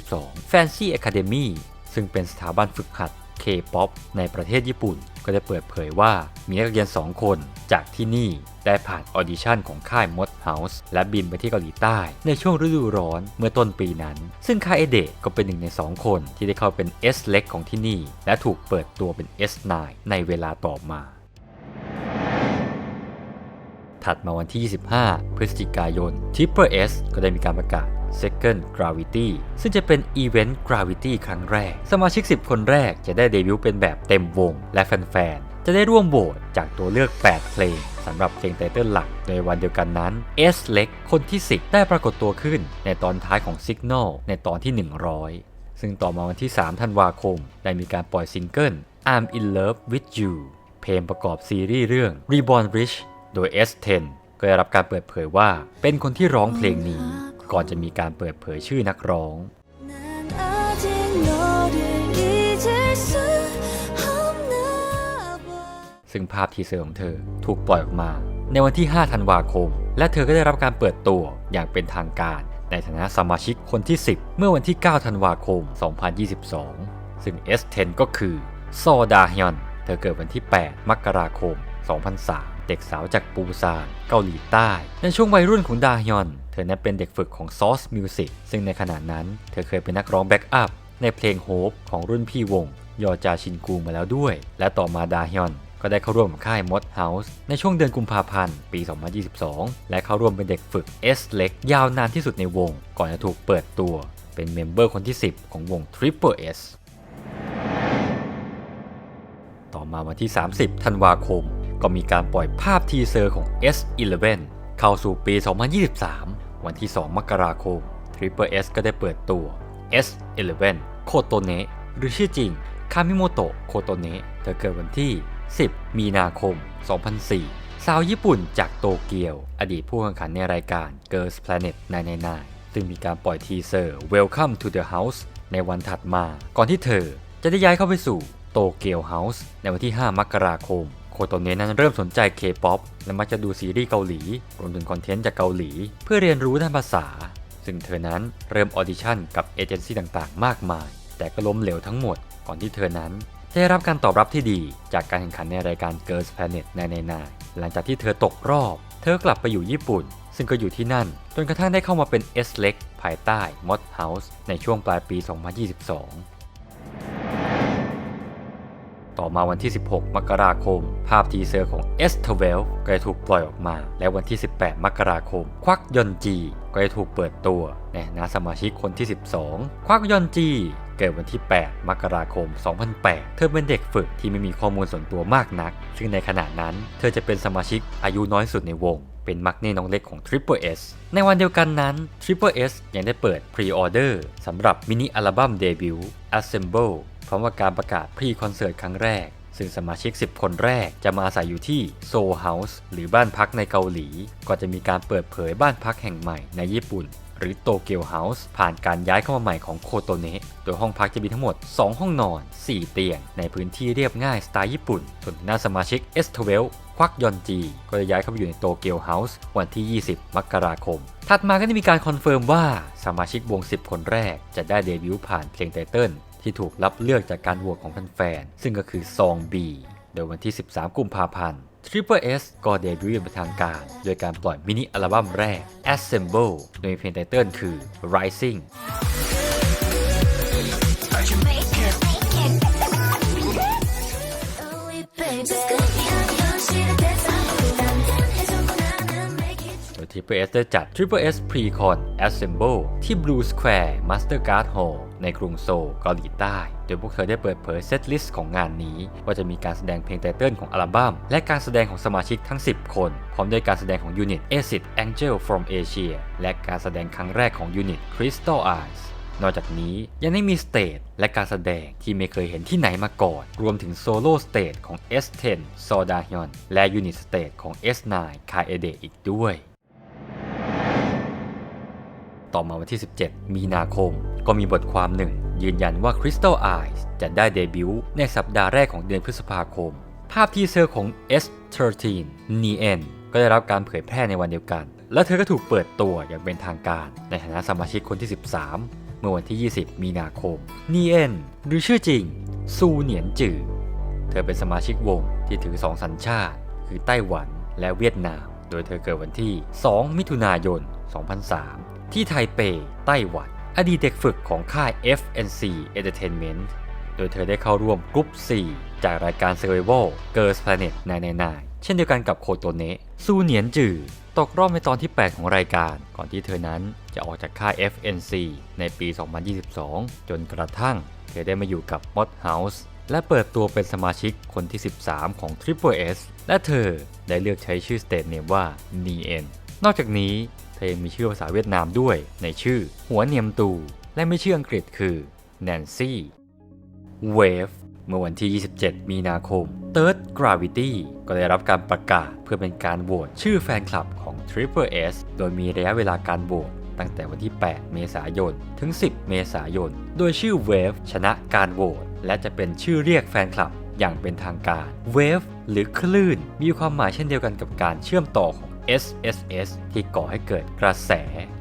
2022 Fancy Academy ซึ่งเป็นสถาบันฝึกหัด K-POP ในประเทศญี่ปุ่นก็ได้เปิดเผยว่ามีนักเรียน 2 คนจากที่นี่ได้ผ่านออดิชั่นของค่าย Mod House และบินไปที่เกาหลีใต้ในช่วงฤดูร้อนเมื่อต้นปีนั้นซึ่งคาเอเดะก็เป็นหนึ่งใน 2 คนที่ได้เข้าเป็น S เล็กของที่นี่และถูกเปิดตัวเป็น S9 ในเวลาต่อมาถัดมาวันที่ 25 พฤศจิกายน Triple S ก็ได้มีการประกาศ Second Gravity ซึ่งจะเป็นอีเวนต์ Gravity ครั้งแรกสมาชิก 10 คนแรกจะได้เดบิวต์เป็นแบบเต็มวงและแฟนๆจะได้ร่วมโหวตจากตัวเลือก 8 เพลงสำหรับเพลงไตเติ้ลหลักในวันเดียวกันนั้น S เล็กคนที่ 10 ได้ปรากฏตัวขึ้นในตอนท้ายของ Signal ในตอนที่ 100 ซึ่งต่อมาวันที่ 3 ธันวาคมได้มีการปล่อยซิงเกิล I'm in Love with You เพลงประกอบซีรีส์เรื่อง Reborn Rich โดย S10 ก็ได้รับการเปิดเผยว่าเป็นคนที่ร้องเพลงนี้ก่อนจะมีการเปิดเผยชื่อนักร้องซึ่งภาพทีเซอร์ของเธอถูกปล่อยออกมาในวันที่ 5 ธันวาคมและเธอก็ได้รับการเปิดตัวอย่างเป็นทางการในฐานะสมาชิกคนที่ 10 เมื่อวันที่ 9 ธันวาคม 2022 ซึ่ง S10 ก็คือซอดาฮยอนเธอเกิดวันที่ 8 มกราคม 2003 เด็กสาวจากปูซานเกาหลีใต้ในช่วงวัยรุ่นของดาฮยอนเธอนั้นเป็นเด็กฝึกของ Source Music ซึ่งในขณะนั้นเธอเคยเป็นนักร้องแบ็กอัพในเพลง Hope ของรุ่นพี่วงยอจาชินกูมาแล้วด้วยและต่อมาดาฮยอนก็ได้เข้าร่วมกับค่าย Mod House ในช่วงเดือนกุมภาพันธ์ ปี 2022 และเข้าร่วมเป็นเด็กฝึก S เล็กยาวนานที่สุดในวงก่อนจะถูกเปิดตัวเป็นเมมเบอร์คนที่ 10 ของวง Triple S ต่อมาวันที่ 30 ธันวาคมก็มีการปล่อยภาพทีเซอร์ของ S11 เข้าสู่ปี 2023 วันที่ 2 มกราคม Triple S ก็ได้เปิดตัว S11 โคโตเนะหรือชื่อจริงคามิโมโตะโคโตเนะเธอเกิดวันที่ 10 มีนาคม 2004 สาวญี่ปุ่นจากโตเกียวอดีตผู้แข่งขันในรายการ Girls Planet 999 ซึ่งมีการปล่อยทีเซอร์ Welcome to the House ในวันถัดมาก่อนที่เธอจะได้ย้ายเข้าไปสู่โตเกียวเฮาส์ในวันที่ 5 มกราคมโคโตเนะนั้นเริ่มสนใจ K-POP และมักจะดูซีรีส์เกาหลีรวมถึงคอนเทนต์จากเกาหลีเพื่อเรียนรู้ด้านภาษาซึ่งเธอนั้นเริ่มออดิชั่นกับเอเจนซี่ต่างๆมากมายแต่ก็ล้มเหลวทั้งหมดก่อนที่เธอนั้นได้รับการตอบรับที่ดีจากการแข่งขันในรายการ Girls Planet 999 หลังจากที่เธอตกรอบเธอกลับไปอยู่ญี่ปุ่นซึ่งก็อยู่ที่นั่นจนกระทั่งได้เข้ามาเป็น S เล็กภายใต้ Mod House ในช่วงปลายปี 2022 ต่อมาวันที่ 16 มกราคมภาพทีเซอร์ของ S12 ก็ได้ถูกปล่อยออกมาและวันที่ 18 มกราคมควักยอนจีก็ได้ถูกเปิดตัวในฐานะสมาชิกคนที่ 12 ควักยอนจีเกิดวันที่ 8 มกราคม 2008 เธอเป็นเด็กฝึกที่ไม่มีข้อมูลส่วนตัวมากนักซึ่งในขณะนั้นเธอจะเป็นสมาชิกอายุน้อยสุดในวงเป็นมักเน่น้องเล็กของ Triple S ในวันเดียวกันนั้น Triple S ยังได้เปิดพรีออเดอร์สำหรับมินิอัลบั้มเดบิวต์ Assemble พร้อมกับการประกาศพรีคอนเสิร์ตครั้งแรกซึ่งสมาชิก 10 คนแรกจะมาอาศัยอยู่ที่โซลเฮาส์หรือบ้านพักในเกาหลีก็จะมีการเปิดเผยบ้านพักแห่งใหม่ในญี่ปุ่นหรือโตเกียวเฮาส์ผ่านการย้ายเข้ามาใหม่ของโคโตเนะโดยห้องพักจะมีทั้งหมด 2 ห้องนอน 4 เตียงในพื้นที่เรียบง่ายสไตล์ญี่ปุ่นส่วนหน้าสมาชิก S12 ควักยอนจีก็จะย้ายเข้าไปอยู่ในโตเกียวเฮาส์วันที่ 20 มกราคมถัดมาก็ได้มีการคอนเฟิร์มว่าสมาชิกวง 10 คนแรกจะได้เดบิวต์ผ่านเพลงไตเติ้ลที่ถูกรับเลือกจากการโหวตของแฟนๆซึ่งก็คือซอง B โดยวันที่ 13 กุมภาพันธ์ Triple S ก็เดบิวต์อย่างเป็นทางการโดยการปล่อยมินิอัลบั้มแรก Assemble โดยเพลงไตเติ้ลคือ Rising Triple S ได้จัด Triple S Pre-Con Assemble ที่ Blue Square Mastercard Hall ในกรุงโซลเกาหลีใต้โดยพวกเธอได้เปิดเผยเซตลิสต์ของงานนี้ว่าจะมีการแสดงเพลงไตเติ้ลของอัลบั้มและการแสดงของสมาชิกทั้ง 10 คนพร้อมด้วยการแสดงของยูนิต Acid Angel from Asia และการแสดงครั้งแรกของยูนิต Crystal Eyes นอกจากนี้ยังได้มีสเตจและการแสดงที่ไม่เคยเห็นที่ไหนมาก่อนรวมถึงโซโล่สเตจของ S10 ซอดาฮยอนและยูนิตสเตจของ S9 คาเอเดอีกด้วยต่อมาวันที่ 17 มีนาคมก็มีบทความหนึ่งยืนยันว่า Crystal Eyes จะได้เดบิวต์ในสัปดาห์แรกของเดือนพฤษภาคมภาพทีเซอร์ของ S13 Nien ก็ได้รับการเผยแพร่ในวันเดียวกันและเธอก็ถูกเปิดตัวอย่างเป็นทางการในฐานะสมาชิกคนที่ 13 เมื่อวันที่ 20 มีนาคม Nien หรือชื่อจริงซูเหนียนจือเธอเป็นสมาชิกวงที่ถือ 2 สัญชาติคือไต้หวันและเวียดนามโดยเธอเกิดวันที่ 2 มิถุนายน 2003 ที่ไทเปไต้หวันอดีตเด็กฝึกของค่าย FNC Entertainment โดยเธอได้เข้าร่วมกรุ๊ป 4 จากรายการ Survival Girls Planet 999 เช่นเดียวกันกับโคโตเนะซูเหนียนจือตกรอบในตอนที่ 8 ของรายการก่อนที่เธอนั้นจะออกจากค่าย FNC ในปี 2022 จนกระทั่งเธอได้มาอยู่กับ Mod House และเปิดตัวเป็นสมาชิกคนที่ 13 ของ Triple S และเธอได้เลือกใช้ชื่อ Stage Name ว่า Nien นอกจากนี้เธอยังมีชื่อภาษาเวียดนามด้วยในชื่อหัวเนียมตูและไม่ชื่ออังกฤษคือ Nancy Wave เมื่อวันที่ 27 มีนาคม Third Gravity ก็ได้รับการประกาศเพื่อเป็นการโหวตชื่อแฟนคลับของ Triple S โดยมีระยะเวลาการโหวตตั้งแต่วันที่ 8 เมษายน ถึง 10 เมษายน โดยชื่อ Wave ชนะการโหวตและจะเป็นชื่อเรียกแฟนคลับอย่างเป็นทางการ Wave หรือคลื่นมีความหมายเช่นเดียวกันกับการเชื่อมต่อของ SSS ที่ก่อให้เกิดกระแส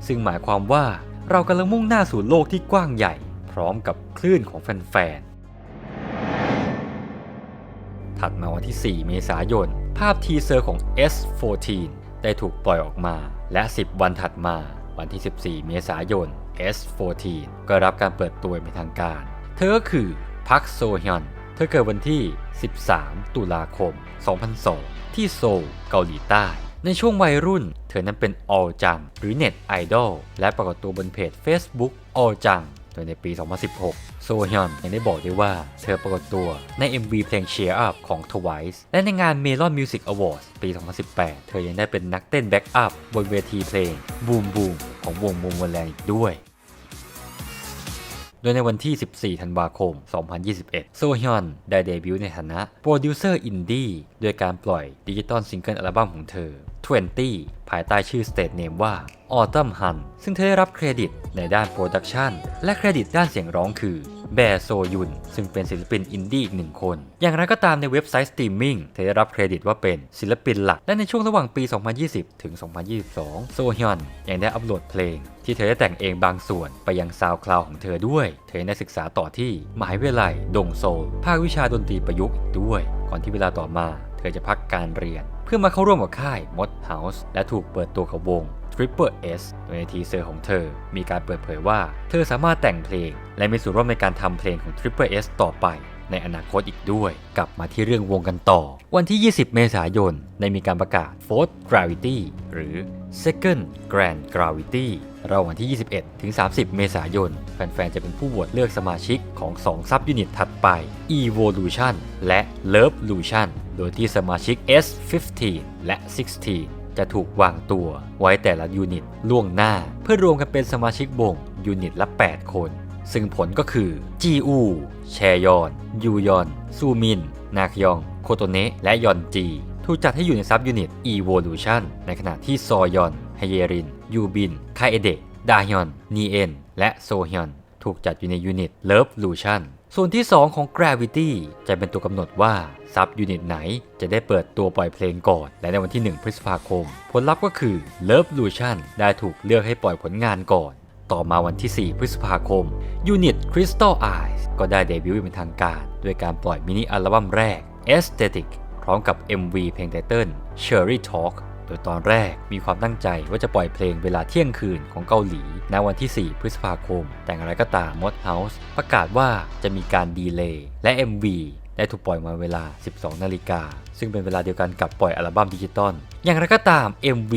ซึ่งหมายความว่าเรากำลังมุ่งหน้าสู่โลกที่กว้างใหญ่พร้อมกับคลื่นของแฟนๆถัดมาวันที่ 4 เมษายนภาพทีเซอร์ของ S14 ได้ถูกปล่อยออกมาและ 10 วันถัดมาวันที่ 14 เมษายน S14 ก็รับการเปิดตัวเป็นทางการเธอก็คือพักโซฮยอนเธอเกิดวันที่ 13 ตุลาคม 2002 ที่โซล เกาหลีใต้ในช่วงวัยรุ่นเธอนั้นเป็นออลจังหรือเน็ตไอดอลและปรากฏตัวบนเพจ Facebook ออลจังโดยในปี 2016 โซฮยอนยังได้บอกด้วยว่าเธอปรากฏตัวใน MV เพลง Cheer Up ของ Twice และในงาน Melon Music Awards ปี 2018 เธอยังได้เป็นนักเต้นแบ็กอัพบนเวทีเพลง Boom Boom ของวง Momoland อีกด้วยโดยในวันที่ 14 ธันวาคม 2021 โซฮยอนได้เดบิวต์ในฐานะโปรดิวเซอร์อินดี้โดยการปล่อยดิจิตอลซิงเกิลอัลบั้มของเธอ 20 ภายใต้ชื่อสเตทเนมว่า Autumn Hun ซึ่งเธอได้รับเครดิตในด้านโปรดักชันและเครดิตด้านเสียงร้องคือแบร์โซยุนซึ่งเป็นศิลปินอินดี้อีกหนึ่งคนอย่างไรก็ตามในเว็บไซต์สตรีมมิ่งเธอได้รับเครดิตว่าเป็นศิลปินหลักและในช่วงระหว่างปี 2020 ถึง 2022 โซฮยอนยังได้อัปโหลดเพลงที่เธอได้แต่งเองบางส่วนไปยัง SoundCloud ของเธอด้วยเธอได้ศึกษาต่อที่มหาวิทยาลัยดงโซลภาควิชาดนตรีประยุกต์อีกด้วยก่อนที่เวลาต่อมาเธอจะพักการเรียนเพื่อมาเข้าร่วมกับค่าย Mod House และถูกเปิดตัวกับวง Triple S โดยในทีเซอร์ของเธอมีการเปิดเผยว่าเธอสามารถแต่งเพลงและมีส่วนร่วมในการทำเพลงของ Triple S ต่อไปในอนาคตอีกด้วยกลับมาที่เรื่องวงกันต่อวันที่ 20 เมษายนได้มีการประกาศ Fourth Gravity หรือ Second Grand Gravity ระหว่างวันที่ 21 ถึง 30 เมษายนแฟนๆจะเป็นผู้โหวตเลือกสมาชิกของ2ซับยูนิตถัดไป Evolution และ Lovelution โดยที่สมาชิก S15 และ 16 จะถูกวางตัวไว้แต่ละยูนิตล่วงหน้าเพื่อรวมกันเป็นสมาชิกวงยูนิตละ 8 คนซึ่งผลก็คือจีอูแชยอนยูยอนซูมินนาคยองโคโตเนะและยอนจีถูกจัดให้อยู่ในซับยูนิต Evolution ในขณะที่ซอยอนฮเยรินยูบินคาเอเดะดาฮยอนนีเอ็นและโซฮยอนถูกจัดอยู่ในยูนิต Lovelution ส่วนที่ 2 ของ Gravity จะเป็นตัวกำหนดว่าซับยูนิตไหนจะได้เปิดตัวปล่อยเพลงก่อนและในวันที่ 1 พฤษภาคมผลลัพธ์ก็คือ Lovelution ได้ถูกเลือกให้ปล่อยผลงานก่อนต่อมาวันที่ 4 พฤษภาคมยูนิต Crystal Eyes ก็ได้เดบิวต์เป็นทางการด้วยการปล่อยมินิอัลบั้มแรก Aesthetic พร้อมกับ MV เพลงไตเติ้ล Cherry Talk โดยตอนแรกมีความตั้งใจว่าจะปล่อยเพลงเวลาเที่ยงคืนของเกาหลีในวันที่ 4 พฤษภาคมแต่อย่างไรก็ตาม Mod House ประกาศว่าจะมีการดีเลย์และ MV ได้ถูกปล่อยมาเวลา 12 นาฬิกาซึ่งเป็นเวลาเดียวกันกับปล่อยอัลบั้มดิจิตอลอย่างไรก็ตาม MV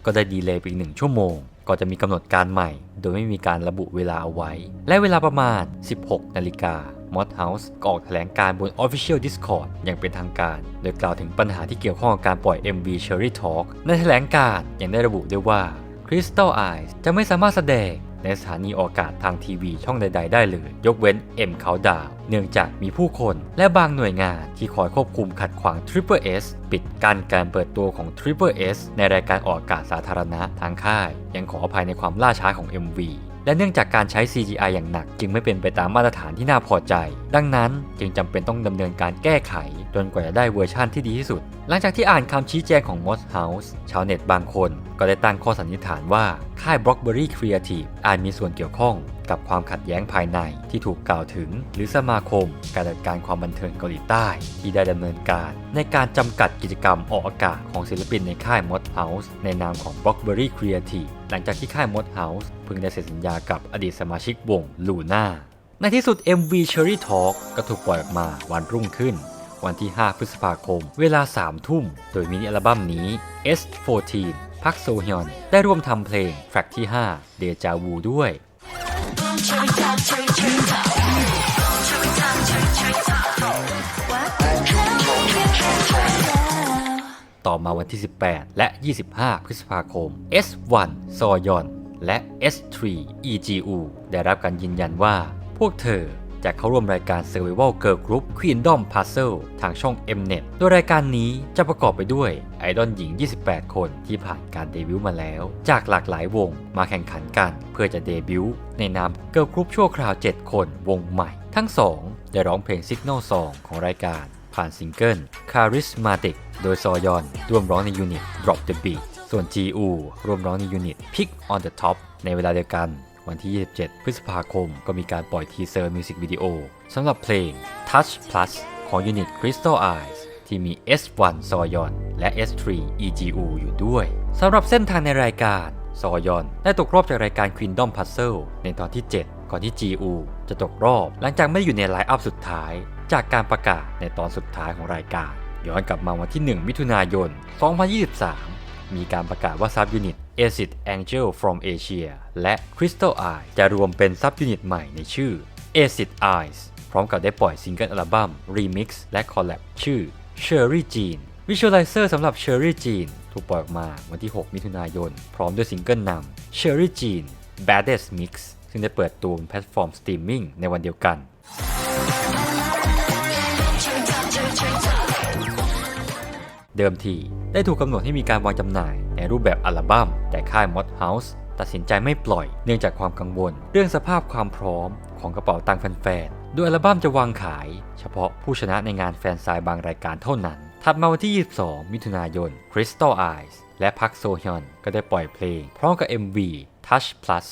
ก็ได้ดีเลย์ไปอีก1 ชั่วโมงก่อนจะมีกำหนดการใหม่โดยไม่มีการระบุเวลาเอาไว้และเวลาประมาณ 16 นาฬิกา Mod House ก็ออกแถลงการบน Official Discord อย่างเป็นทางการโดยกล่าวถึงปัญหาที่เกี่ยวข้องกับการปล่อย MV Cherry Talk ในแถลงการยังได้ระบุด้วยว่า Crystal Eyes จะไม่สามารถแสดงในสถานีออกอากาศทางทีวีช่องใดๆได้เลยยกเว้น M Countdown เนื่องจากมีผู้คนและบางหน่วยงานที่คอยควบคุมขัดขวาง Triple S ปิดกั้นการเปิดตัวของ Triple S ในรายการออกอากาศสาธารณะทางค่ายยังขออภัยในความล่าช้าของ MV และเนื่องจากการใช้ CGI อย่างหนักจึงไม่เป็นไปตามมาตรฐานที่น่าพอใจดังนั้นจึงจำเป็นต้องดำเนินการแก้ไขจนกว่าจะได้เวอร์ชั่นที่ดีที่สุดหลังจากที่อ่านคำชี้แจงของ Mod House ชาวเน็ตบางคนก็ได้ตั้งข้อสันนิษฐานว่าค่าย Blockberry Creative อาจมีส่วนเกี่ยวข้องกับความขัดแย้งภายในที่ถูกกล่าวถึงหรือสมาคมการจัดการความบันเทิงเกาหลีใต้ที่ได้ดำเนินการในการจำกัดกิจกรรมออกอากาศของศิลปินในค่าย Mod House ในนามของ Blockberry Creative หลังจากที่ค่าย Mod House เพิ่งได้เซ็นสัญญากับอดีตสมาชิกวง Luna ในที่สุด MV Cherry Talk ก็ถูกปล่อยออกมาวันรุ่งขึ้นวันที่ 5 พฤษภาคมเวลา 3 ทุ่มโดยมินิอัลบั้มนี้ S14 พักโซฮยอนได้ร่วมทำเพลงแทร็กที่ 5 Deja Vu ด้วยต่อมาวันที่ 18 และ 25 พฤษภาคม S1 ซอยอนและ S3 EGU ได้รับการยืนยันว่า พวกเธอจะเข้าร่วมรายการ Survival Girl Group Kingdom Puzzle ทางช่อง Mnet โดยรายการนี้จะประกอบไปด้วยไอดอลหญิง 28 คนที่ผ่านการเดบิวต์มาแล้วจากหลากหลายวงมาแข่งขันกันเพื่อจะเดบิวต์ในนาม Girl Group ชั่วคราว 7 คนวงใหม่ทั้งสองได้ร้องเพลง Signal Song ของรายการผ่านซิงเกิล Charismatic โดยซอยอนร่วมร้องในยูนิต Drop the Beat ส่วน GU ร่วมร้องในยูนิต Pick on the Top ในเวลาเดียวกันวันที่ 27 พฤษภาคมก็มีการปล่อยทีเซอร์มิวสิกวิดีโอสำหรับเพลง Touch Plus ของยูนิต Crystal Eyes ที่มี S1 ซอยอนและ S3 EGU อยู่ด้วยสำหรับเส้นทางในรายการซอยอนได้ตกรอบจากรายการ Kingdom Puzzle ในตอนที่ 7 ก่อนที่ GU จะตกรอบหลังจากไม่อยู่ในไลน์อัพสุดท้ายจากการประกาศในตอนสุดท้ายของรายการย้อนกลับมาวันที่ 1 มิถุนายน 2023 มีการประกาศว่าซับยูนิต Acid Angel from Asia และ Crystal Eye จะรวมเป็นซับยูนิตใหม่ในชื่อ Acid Eyes พร้อมกับได้ปล่อยซิงเกิลอัลบั้ม Remix และ Collab ชื่อ Cherry Jean Visualizer สำหรับ Cherry Jean ถูกปล่อยออกมาวันที่ 6 มิถุนายนพร้อมด้วยซิงเกิลนำ Cherry Jean Baddest Mix ซึ่งได้เปิดตัวบนแพลตฟอร์มสตรีมมิ่งในวันเดียวกันเดิมทีได้ถูกกำหนดให้มีการวางจำหน่ายในรูปแบบอัลบั้มแต่ค่าย Mod House ตัดสินใจไม่ปล่อยเนื่องจากความกังวลเรื่องสภาพความพร้อมของกระเป๋าตังค์แฟนๆโดยอัลบั้มจะวางขายเฉพาะผู้ชนะในงานแฟนไซน์บางรายการเท่านั้นถัดมาวันที่ 22 มิถุนายน Crystal Eyes และพักโซฮยอนก็ได้ปล่อยเพลงพร้อมกับ MV Touch Plus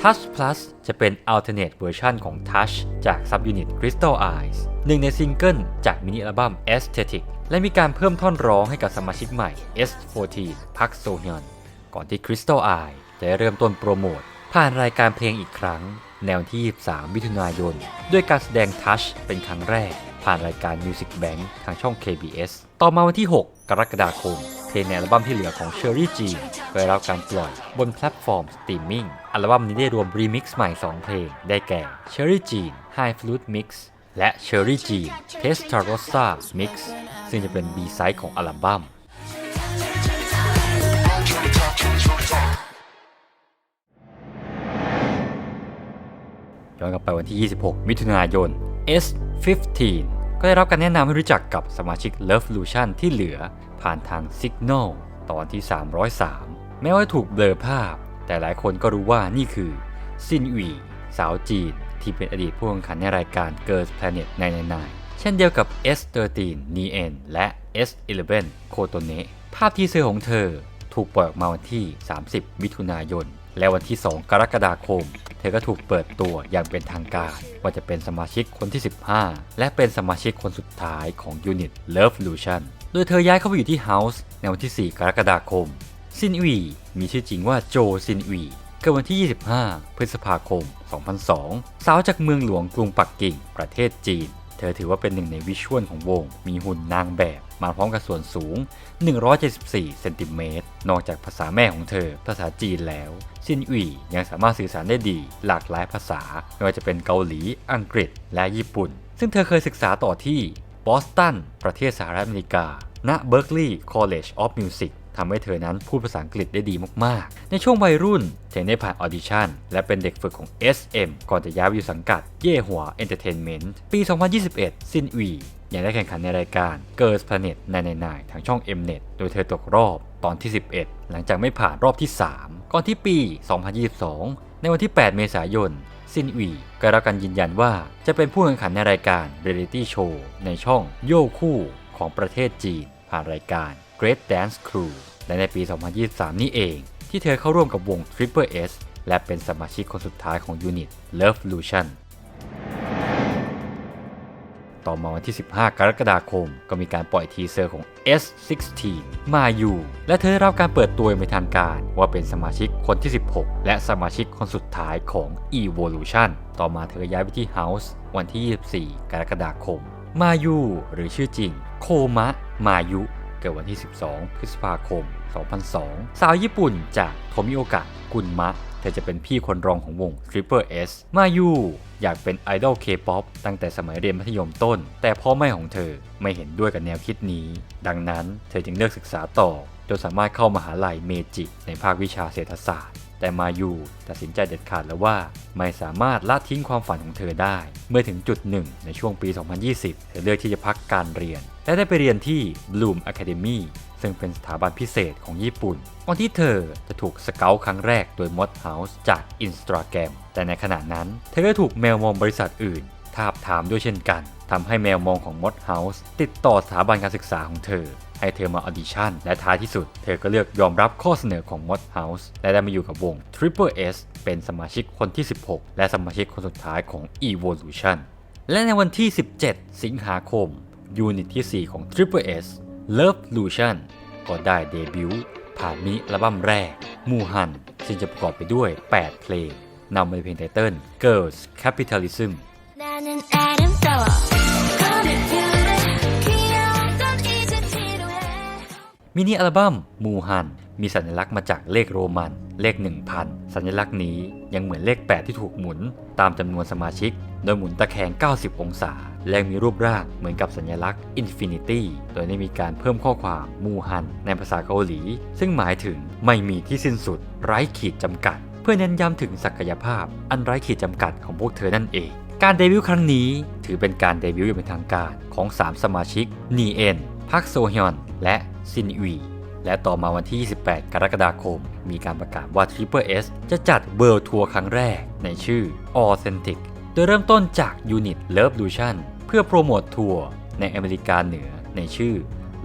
Touch Plus จะเป็น alternate version ของ Touch จาก subunit Crystal Eyes หนึ่งในซิงเกิลจากมินิอัลบั้ม Aesthetic และมีการเพิ่มท่อนร้องให้กับสมาชิกใหม่ S14 พักโซฮยอนก่อนที่ Crystal Eye จะเริ่มต้นโปรโมทผ่านรายการเพลงอีกครั้งในวันที่ 23 มิถุนายนด้วยการแสดง Touch เป็นครั้งแรกผ่านรายการ Music Bank ทางช่อง KBS ต่อมาวันที่ 6 กรกฎาคมเพลงในอัลบั้มที่เหลือของ Cherry Jean ก็ได้รับการปล่อยบนแพลตฟอร์มสตรีมมิ่งอัลบั้มนี้ได้รวมรีมิกซ์ใหม่ 2 เพลงได้แก่ Cherry Jean High Flute Mix และ Cherry Jean Testarossa Mix ซึ่งจะเป็น B-side ของอัลบั้มย้อนกลับไปวันที่ 26 มิถุนายน S15 ก็ได้รับการแนะนำให้รู้จักกับสมาชิก Lovelution ที่เหลือผ่านทาง Signal ตอนที่ 303 แม้ว่าถูกเบลอภาพแต่หลายคนก็รู้ว่านี่คือซินอุยสาวจีนที่เป็นอดีตผู้แข่งขันในรายการ Girls Planet 999 เช่นเดียวกับ S13 Nien และ S11 Kotone ภาพทีเซอร์ของเธอถูกปล่อยออกมาวันที่ 30 มิถุนายนและวันที่ 2 กรกฎาคมเธอก็ถูกเปิดตัวอย่างเป็นทางการว่าจะเป็นสมาชิกคนที่ 15 และเป็นสมาชิกคนสุดท้ายของยูนิต Lovelution โดยเธอย้ายเข้าไปอยู่ที่ House ในวันที่ 4 กรกฎาคมซินอุยมีชื่อจริงว่าโจซินอุยเกิดวันที่ 25 พฤษภาคม 2002 สาวจากเมืองหลวงกรุงปักกิ่งประเทศจีนเธอถือว่าเป็นหนึ่งในวิชวลของวงมีหุ่นนางแบบมาพร้อมกับส่วนสูง 174 เซนติเมตรนอกจากภาษาแม่ของเธอภาษาจีนแล้วซินอุยยังสามารถสื่อสารได้ดีหลากหลายภาษาไม่ว่าจะเป็นเกาหลีอังกฤษและญี่ปุ่นซึ่งเธอเคยศึกษาต่อที่บอสตันประเทศสหรัฐอเมริกาณ Berklee College of Music ทำให้เธอนั้นพูดภาษาอังกฤษได้ดีมากๆในช่วงวัยรุ่นเธอได้ผ่านออดิชั่นและเป็นเด็กฝึกของ SM ก่อนจะย้ายไปอยู่สังกัดเย่หัวเอนเตอร์เทนเมนต์ปี 2021 ซินอุยยังได้แข่งขันในรายการ Girls Planet 999 ทางช่อง Mnet โดยเธอตกรอบตอนที่ 11 หลังจากไม่ผ่านรอบที่ 3 ก่อนที่ปี 2022 ในวันที่ 8 เมษายนซินอุยก็ได้รับการยืนยันว่าจะเป็นผู้แข่งขันในรายการ Reality Show ในช่องโย่คู่ของประเทศจีนผ่านรายการ Great Dance Crew และในปี 2023 นี้เองที่เธอเข้าร่วมกับวง Triple S และเป็นสมาชิกคนสุดท้ายของยูนิต Lovelution ต่อมาวันที่ 15 กรกฎาคมก็มีการปล่อยทีเซอร์ของ S16 มายูและเธอได้รับการเปิดตัวเป็นทางการว่าเป็นสมาชิกคนที่ 16 และสมาชิกคนสุดท้ายของ Evolution ต่อมาเธอย้ายไปที่ House วันที่ 24 กรกฎาคมมายูหรือชื่อจริงโคมะมายุเกิดวันที่ 12 พฤษภาคม 2002 สาวญี่ปุ่นจากโทมิโอกะ กุนมะ เธอจะเป็นพี่คนรองของวง Triple S มายูอยากเป็นไอดอล K-POP ตั้งแต่สมัยเรียนมัธยมต้น แต่พ่อแม่ของเธอไม่เห็นด้วยกับแนวคิดนี้ ดังนั้นเธอจึงเลือกศึกษาต่อจนสามารถเข้ามหาลัยเมจิในภาควิชาเศรษฐศาสตร์แต่มายูตัดสินใจเด็ดขาดแล้วว่าไม่สามารถละทิ้งความฝันของเธอได้เมื่อถึงจุดหนึ่งในช่วงปี 2020 เธอเลือกที่จะพักการเรียนและได้ไปเรียนที่ Bloom Academy ซึ่งเป็นสถาบันพิเศษของญี่ปุ่นก่อนที่เธอจะถูกสเกาต์ครั้งแรกโดย Mod House จาก Instagram แต่ในขณะนั้นเธอก็ถูกแมวมองบริษัทอื่นทาบทามด้วยเช่นกันทำให้แมวมองของ Mod House ติดต่อสถาบันการศึกษาของเธอให้เธอมาออดิชั่นและท้ายที่สุดเธอก็เลือกยอมรับข้อเสนอของ Mod House และได้มาอยู่กับวง Triple S เป็นสมาชิกคนที่ 16 และสมาชิกคนสุดท้ายของ Evolution และในวันที่ 17 สิงหาคมยูนิตที่ 4 ของ Triple S Lovelution ก็ได้เดบิวต์ผ่านมินิอัลบั้มแรกมูฮันซึ่งจะประกอบไปด้วย 8 เพลงนำโดยเพลงไตเติ้ล Girls Capitalismมินิอัลบั้มมูฮันมีสัญลักษณ์มาจากเลขโรมันเลข 1000 สัญลักษณ์นี้ยังเหมือนเลข 8 ที่ถูกหมุนตามจำนวนสมาชิกโดยหมุนตะแคง 90 องศาและมีรูปร่างเหมือนกับสัญลักษณ์ Infinity โดยได้มีการเพิ่มข้อความมูฮันในภาษาเกาหลีซึ่งหมายถึงไม่มีที่สิ้นสุดไร้ขีดจำกัดเพื่อเน้นย้ำถึงศักยภาพอันไร้ขีดจำกัดของพวกเธอนั่นเองการเดบิวต์ครั้งนี้ถือเป็นการเดบิวต์อย่างเป็นทางการของ 3 สมาชิกนีเอ็นพักโซฮยอนและซินอีและต่อมาวันที่ 28 กรกฎาคมมีการประกาศว่า Triple S จะจัดเวิลด์ทัวร์ครั้งแรกในชื่อ Authentic โดยเริ่มต้นจากยูนิต Lovelution เพื่อโปรโมททัวร์ในอเมริกาเหนือในชื่อ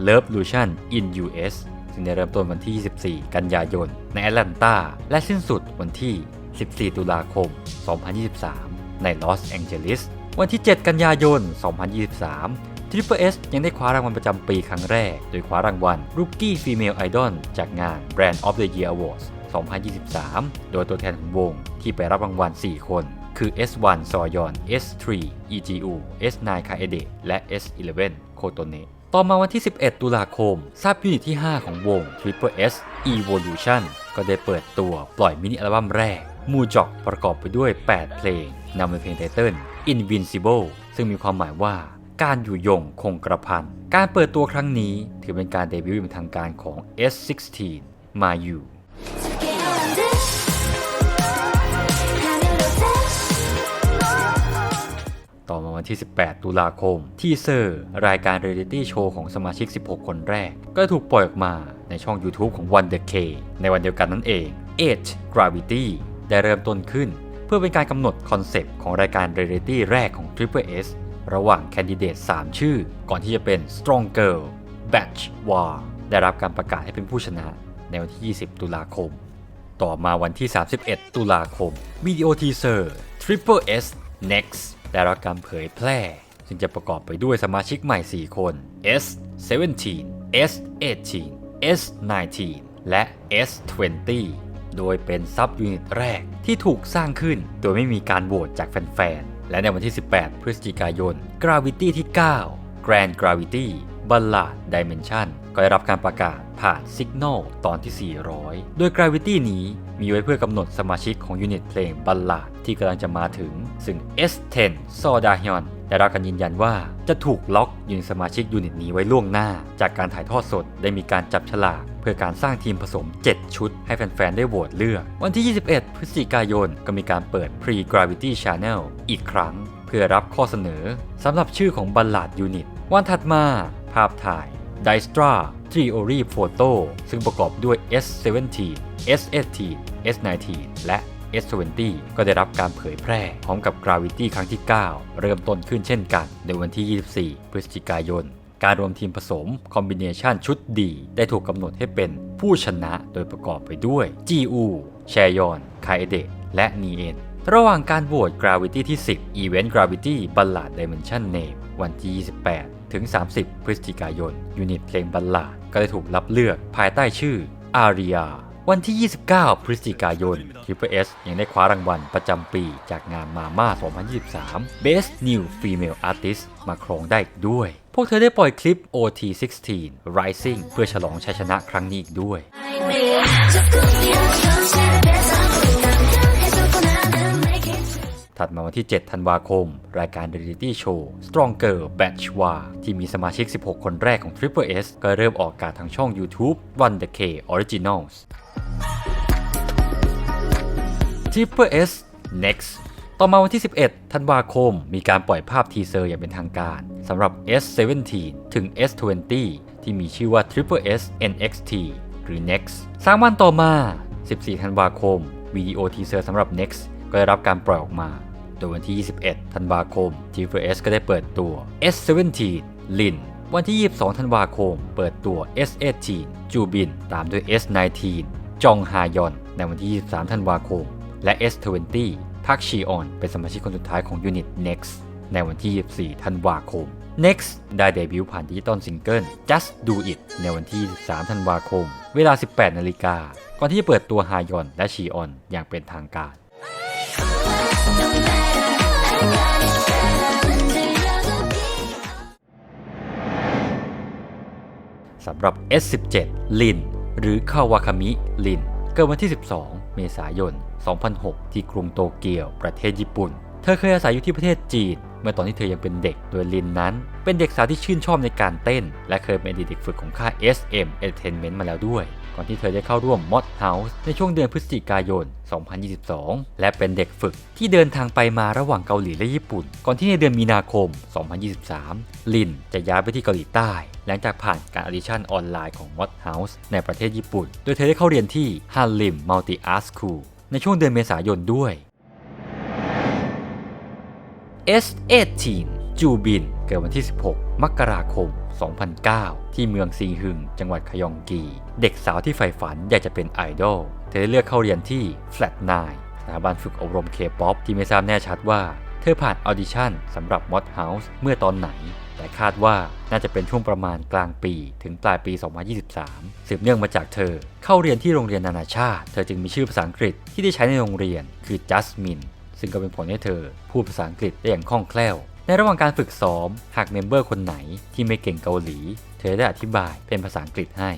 Lovelution in US ซึ่งได้เริ่มต้นวันที่ 24 กันยายนในแอตแลนตาและสิ้นสุดวันที่ 14 ตุลาคม 2023 ในลอสแองเจลิสวันที่ 7 กันยายน 2023Triple S ยังได้คว้ารางวัลประจำปีครั้งแรกโดยคว้ารางวัล Rookie Female Idol จากงาน Brand of the Year Awards 2023 โดยตัวแทนของวงที่ไปรับรางวัล 4 คนคือ S1 Soyeon S3 EGU S9 Kaede และ S11 Kotone ต่อมาวันที่ 11 ตุลาคมทราบยูนิตที่ 5 ของวง Triple S Evolution ก็ได้เปิดตัวปล่อยมินิอัลบั้มแรกมูจอกประกอบไปด้วย 8 เพลงนำโดยเพลงไตเติ้ล Invincible ซึ่งมีความหมายว่าการอยู่ยงคงกระพันการเปิดตัวครั้งนี้ถือเป็นการเดบิวต์เป็นทางการของ S16 มายูต่อมาวันที่ 18 ตุลาคมทีเซอร์รายการเรียลิตี้โชว์ของสมาชิก 16 คนแรกก็ถูกปล่อยออกมาในช่อง YouTube ของ Wonder K ในวันเดียวกันนั่นเอง Age Gravity ได้เริ่มต้นขึ้นเพื่อเป็นการกำหนดคอนเซปต์ของรายการเรียลิตี้แรกของ Triple Sระหว่างแคนดิเดต 3 ชื่อก่อนที่จะเป็น Strong Girl Batch War ได้รับการประกาศให้เป็นผู้ชนะในวันที่ 20 ตุลาคมต่อมาวันที่ 31 ตุลาคมวิดีโอทีเซอร์ Triple S Next ได้รับการเผยแพร่ซึ่งจะประกอบไปด้วยสมาชิกใหม่ 4 คน S17 S18 S19 และ S20 โดยเป็นซับยูนิตแรกที่ถูกสร้างขึ้นโดยไม่มีการโหวตจากแฟนๆและในวันที่ 18 พฤศจิกายน Gravity ที่ 9 Grand Gravity Ballad Dimension ก็ได้รับการประกาศผ่าน Signal ตอนที่ 400 โดย Gravity นี้มีไว้เพื่อกำหนดสมาชิกของยูนิตเพลง Ballad ที่กำลังจะมาถึงซึ่ง S10 Sodahyeon ได้รับการยืนยันว่าจะถูกล็อกอยู่ในสมาชิกยูนิตนี้ไว้ล่วงหน้าจากการถ่ายทอดสดได้มีการจับฉลากเพื่อการสร้างทีมผสม 7 ชุดให้แฟนๆได้โหวตเลือกวันที่ 21 พฤศจิกายนก็มีการเปิด Pre-Gravity Channel อีกครั้งเพื่อรับข้อเสนอสำหรับชื่อของ Ballad Unit วันถัดมาภาพถ่าย Dystra Theory Photo ซึ่งประกอบด้วย S17 S18 S19 และ S20 ก็ได้รับการเผยแพร่พร้อมกับ Gravity ครั้งที่ 9 เริ่มต้นขึ้นเช่นกันในวันที่ 24 พฤศจิกายนการรวมทีมผสมคอมบิเนชันชุดดีได้ถูกกำหนดให้เป็นผู้ชนะโดยประกอบไปด้วย GU แชยอนคาเอเดะและนีเอ็นระหว่างการโหวต Gravity ที่ 10 Event Gravity Ballad Dimension Name วันที่ 28 ถึง 30 พฤศจิกายนยูนิตเพลงบัลลาดก็ได้ถูกรับเลือกภายใต้ชื่อ Aria วันที่ 29 พฤศจิกายน Triple S ยังได้คว้ารางวัลประจำปีจากงานมาม่า 2023 Best New Female Artist มาครองได้อีกด้วย พวกเธอได้ปล่อยคลิป OT16 Rising เพื่อฉลองชัยชนะครั้งนี้อีกด้วย ถัดมาวันที่ 7 ธันวาคม รายการ Reality Show Stronger Batch War ที่มีสมาชิก 16 คนแรกของ Triple S ก็เริ่มออกอากาศทางช่อง YouTube One The K Originals Triple S Next ต่อมาวันที่ 11 ธันวาคมมีการปล่อยภาพทีเซอร์อย่างเป็นทางการสำหรับ S17 ถึง S20 ที่มีชื่อว่า Triple S NXT หรือ Next 3 วันต่อมา 14 ธันวาคมวิดีโอทีเซอร์สำหรับ Next ก็ได้รับการปล่อยออกมาโดยวันที่ 21 ธันวาคม Triple S ก็ได้เปิดตัว S17 Lin วันที่ 22 ธันวาคมเปิดตัว S18 จูบินตามด้วย S19 จองฮายอนในวันที่ 23 ธันวาคมและ S20 พักชีออนเป็นสมาชิกคนสุดท้ายของยูนิต Next ในวันที่ 24 ธันวาคม Next ได้เดบิวต์ผ่านดิจิตอลซิงเกิล Just Do It ในวันที่ 23 ธันวาคมเวลา 18 นาฬิกาก่อนที่จะเปิดตัวฮายอนและชีออนอย่างเป็นทางการสำหรับ S17 ลินหรือคาวาคามิลินเกิดวันที่ 12 เมษายน 2006 ที่กรุงโตเกียวประเทศญี่ปุ่นเธอเคยอาศัยอยู่ที่ประเทศจีนเมื่อตอนที่เธอยังเป็นเด็กโดยลินนั้นเป็นเด็กสาวที่ชื่นชอบในการเต้นและเคยเป็นอดีตเด็กฝึกของค่าย SM Entertainment มาแล้วด้วยก่อนที่เธอได้เข้าร่วม Mod House ในช่วงเดือนพฤศจิกายน 2022 และเป็นเด็กฝึกที่เดินทางไปมาระหว่างเกาหลีและญี่ปุ่นก่อนที่ในเดือนมีนาคม 2023 ลินจะย้ายไปที่เกาหลีใต้หลังจากผ่านการออดิชั่นออนไลน์ของ Mod House ในประเทศญี่ปุ่นโดยเธอได้เข้าเรียนที่ Hallym Multi Art School ในช่วงเดือนเมษายนด้วย S18 จูบินเกิดวันที่ 16 มกราคม 2009 ที่เมืองซีฮึงจังหวัดคยองกี เด็กสาวที่ใฝ่ฝันอยากจะเป็นไอดอลเธอได้เลือกเข้าเรียนที่ Flat9 สถาบันฝึกอบรม K-POP ที่ไม่ทราบแน่ชัดว่าเธอผ่านออดิชั่นสำหรับ Mod House เมื่อตอนไหนแต่คาดว่าน่าจะเป็นช่วงประมาณกลางปีถึงปลายปี 2023 สืบเนื่องมาจากเธอเข้าเรียนที่โรงเรียนนานาชาติเธอจึงมีชื่อภาษาอังกฤษที่ได้ใช้ในโรงเรียนคือ Jasmine ซึ่งก็เป็นผลให้เธอพูดภาษาอังกฤษได้อย่างคล่องแคล่วในระหว่างการฝึกซ้อมหากเมมเบอร์คนไหนที่ไม่เก่งเกาหลีเธอได้อธิบายเป็นภาษาอังกฤษให้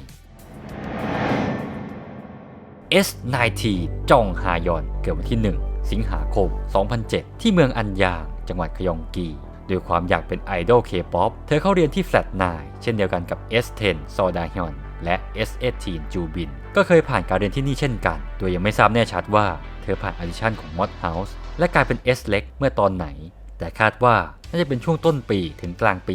S19 จองฮายอนเกิดวันที่ 1 สิงหาคม 2007 ที่เมืองอันยางจังหวัดคยองกีด้วยความอยากเป็นไอดอล K-POP เธอเข้าเรียนที่ Flat9 เช่นเดียวกันกับ S10 ซอดาฮยอนและ S18 จูบินก็เคยผ่านการเรียนที่นี่เช่นกันโดยยังไม่ทราบแน่ชัดว่าเธอผ่านออดิชั่นของ Mod House และกลายเป็น S เล็กเมื่อตอนไหนแต่คาดว่าน่าจะเป็นช่วงต้นปีถึงกลางปี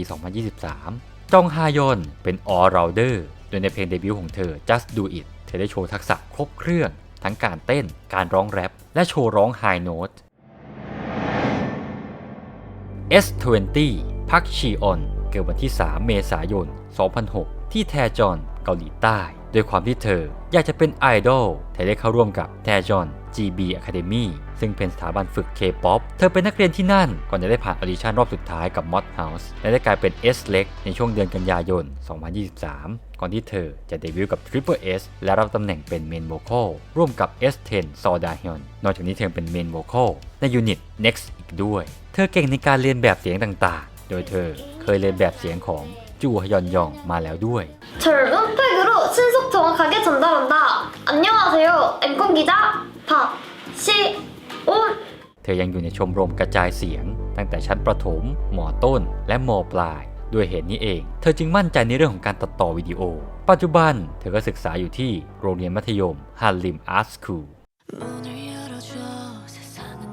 2023 จองฮายอนเป็น All Rounder โดยในเพลงเดบิวต์ของเธอ Just Do It เธอได้โชว์ทักษะครบเครื่องทั้งการเต้นการร้องแรปและโชว์ร้อง High Note S20 พักชีออนเกิดวันที่ 3 เมษายน 2006 ที่แทจอนเกาหลีใต้ด้วยความที่เธออยากจะเป็นไอดอลเธอได้เข้าร่วมกับแทจอน GB Academy ซึ่งเป็นสถาบันฝึก K-POP เธอเป็นนักเรียนที่นั่นก่อนจะได้ผ่านออดิชั่นรอบสุดท้ายกับ Mod House และได้กลายเป็น S เล็กในช่วงเดือนกันยายน 2023 ก่อนที่เธอจะเดบิวต์กับ Triple S และรับตำแหน่งเป็นเมนโวคอลร่วมกับ S10 ซอดาฮยอนนอกจากนี้เธอเป็นเมนโวคอลในยูนิต Next อีกด้วยเธอเก่งในการเรียนแบบเสียงต่างๆโดยเธอเคยเรียนแบบเสียงของจูฮยอนยองมาแล้วด้วยเธอยังอยู่ในชมรมกระจายเสียงตั้งแต่ชั้นประถมม.ต้นและม.ปลายด้วยเหตุนี้เองเธอจึงมั่นใจในเรื่องของการตัดต่อวิดีโอปัจจุบันเธอก็ศึกษาอยู่ที่โรงเรียนมัธยม Hallym Art School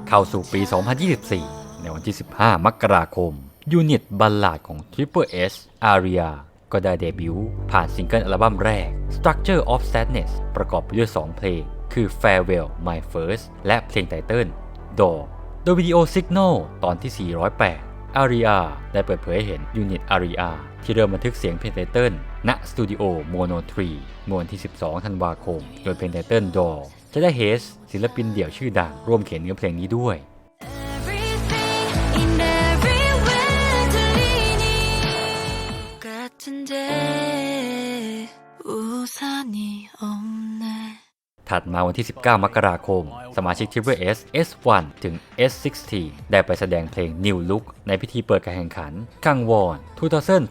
เข้าสู่ปี 2024 ในวันที่ 15 มกราคมยูนิตบัลลาดของ Triple S Aria ก็ได้เดบิวต์ผ่านซิงเกิลอัลบั้มแรก Structure of Sadness ประกอบไปด้วย 2 เพลงคือ Farewell My First และเพลงไตเติ้ล Door โดยวิดีโอ Signal ตอนที่ 408 Aria ได้เปิดเผยให้เห็นยูนิต Aria ที่เริ่มบันทึกเสียงเพลงไตเติ้ลณสตูดิโอ Mono 3 เมื่อวันที่ 12 ธันวาคมโดยเพลงไตเติ้ล Door จะได้เฮสศิลปินเดี่ยวชื่อดังร่วมเขียนเนื้อเพลงนี้ด้วย ถัดมาวันที่ 19 มกราคม สมาชิก Triple S S1 ถึง S16 ได้ไปแสดงเพลง New Look ในพิธีเปิดการแข่งขัน Gangwon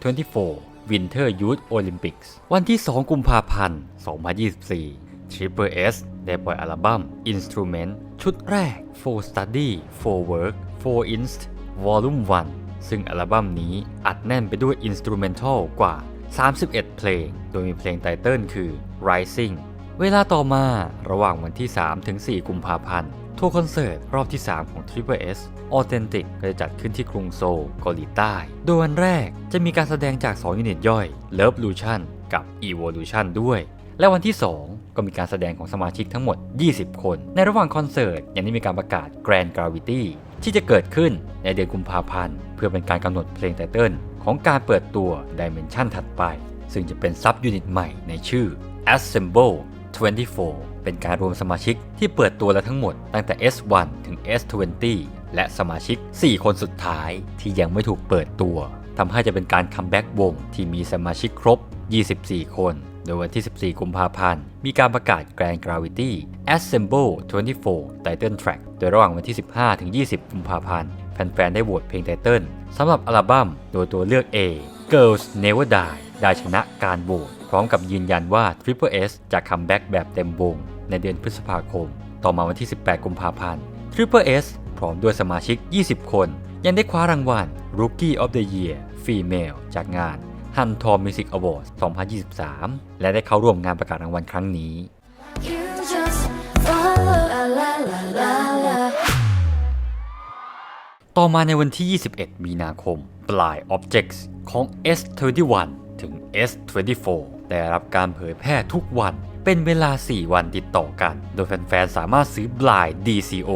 2024 Winter Youth Olympics วันที่ 2 กุมภาพันธ์ 2024 Triple S ได้ปล่อยอัลบั้ม Instrument ชุดแรก For Study For Work For Inst Volume 1 ซึ่งอัลบั้มนี้อัดแน่นไปด้วย Instrumental กว่า 31 เพลง โดยมีเพลงไตเติ้ลคือ Rising เวลาต่อมาระหว่างวันที่ 3 ถึง 4 กุมภาพันธ์ทัวร์คอนเสิร์ตรอบที่ 3 ของ Triple S Authentic ก็จะจัดขึ้นที่กรุงโซลเกาหลีใต้โดยวันแรกจะมีการแสดงจาก 2 ยูนิตย่อย Lovelution กับ Evolution ด้วยและวันที่ 2 ก็มีการแสดงของสมาชิกทั้งหมด 20 คนในระหว่างคอนเสิร์ตยังได้มีการประกาศ Grand Gravity ที่จะเกิดขึ้นในเดือนกุมภาพันธ์เพื่อเป็นการกำหนดเพลงไตเติ้ลของการเปิดตัว Dimension ถัดไปซึ่งจะเป็นซับยูนิตใหม่ในชื่อ Assemble 24 เป็นการรวมสมาชิกที่เปิดตัวแล้วทั้งหมดตั้งแต่ S1 ถึง S20 และสมาชิก 4 คนสุดท้ายที่ยังไม่ถูกเปิดตัวทำให้จะเป็นการคัมแบ็กวงที่มีสมาชิกครบ 24 คนโดยวันที่ 14 กุมภาพันธ์มีการประกาศ Grand Gravity Assemble 24 Title Track โดยระหว่างวันที่ 15 ถึง 20 กุมภาพันธ์แฟนๆได้โหวตเพลงไตเติ้ลสำหรับอัลบั้มโดยตัวเลือก A Girls Never Die ได้ชนะการโหวตพร้อมกับยืนยันว่า Triple S จะคัมแบ็กแบบเต็มวงในเดือนพฤษภาคมต่อมาวันที่ 18 กุมภาพันธ์ Triple S พร้อมด้วยสมาชิก 20 คนยังได้คว้ารางวัล Rookie of the Year Female จากงาน Hantor Music Awards 2023 และได้เข้าร่วมงานประกาศรางวัลครั้งนี้ต่อมาในวันที่ 21 มีนาคม Blind Objects ของ S21 ถึง S24 ได้รับการเผยแพร่ทุกวันเป็นเวลา 4 วันติดต่อกันโดยแฟนๆสามารถซื้อ Blind DCO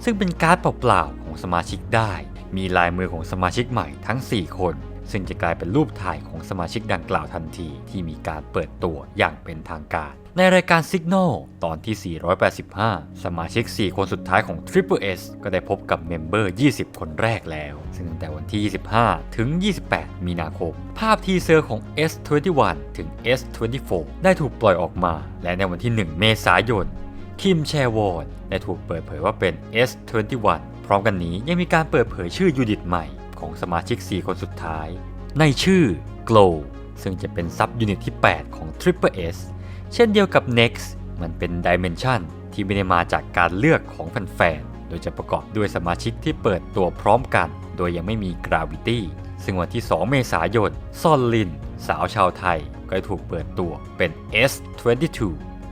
ซึ่งเป็นการ์ดเปล่าๆของสมาชิกได้มีลายมือของสมาชิกใหม่ทั้ง 4 คนซึ่งจะกลายเป็นรูปถ่ายของสมาชิกดังกล่าวทันทีที่มีการเปิดตัวอย่างเป็นทางการในรายการ Signal ตอนที่ 485 สมาชิก 4 คนสุดท้ายของ Triple S ก็ได้พบกับเมมเบอร์ 20 คนแรกแล้วซึ่งตั้งแต่วันที่ 25 ถึง 28 มีนาคมภาพทีเซอร์ของ S21 ถึง S24 ได้ถูกปล่อยออกมาและในวันที่ 1 เมษายนคิมแชวอนได้ถูกเปิดเผยว่าเป็น S21 พร้อมกันนี้ยังมีการเปิดเผยชื่อยูนิตใหม่ของสมาชิก 4 คนสุดท้ายในชื่อ Glow ซึ่งจะเป็นซับยูนิตที่ 8 ของ Triple S เช่นเดียวกับ Next มันเป็น Dimension ที่ไม่ได้มาจากการเลือกของแฟนๆโดยจะประกอบด้วยสมาชิกที่เปิดตัวพร้อมกันโดยยังไม่มี Gravity ซึ่งวันที่ 2 เมษายนซอนลินสาวชาวไทยก็ถูกเปิดตัวเป็น S22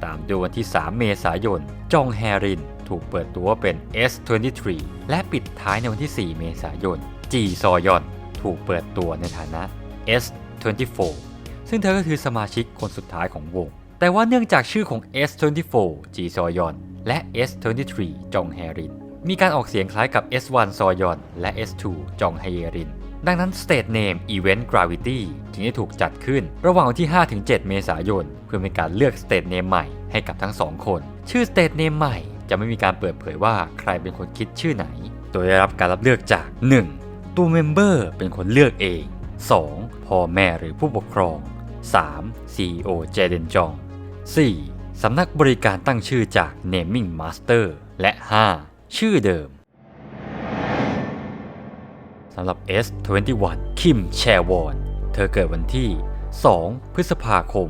ตามด้วยวันที่ 3 เมษายนจองแฮรินถูกเปิดตัวเป็น S23 และปิดท้ายในวันที่ 4 เมษายนจีซอยอนถูกเปิดตัวในฐานะ S24 ซึ่งเธอก็คือสมาชิกคนสุดท้ายของวงแต่ว่าเนื่องจากชื่อของ S24 จีซอยอนและ S23 จองแฮรินมีการออกเสียงคล้ายกับ S1 ซอยอนและ S2 จองแฮรินดังนั้น Stage Name Event Gravity จึงได้ถูกจัดขึ้นระหว่างวันที่ 5-7 เมษายนเพื่อเป็นการเลือก Stage Name ใหม่ให้กับทั้ง 2 คนชื่อ Stage Name ใหม่จะไม่มีการเปิดเผยว่าใครเป็นคนคิดชื่อไหนโดยได้รับการรับเลือกจาก 1. ตัวเมมเบอร์เป็นคนเลือกเอง 2. พ่อแม่หรือผู้ปกครอง 3. CEO เจเดนจอง 4. สำนักบริการตั้งชื่อจาก Naming Master และ 5. ชื่อเดิมสำหรับ S21 คิมแชวอนเธอเกิดวันที่ 2 พฤษภาคม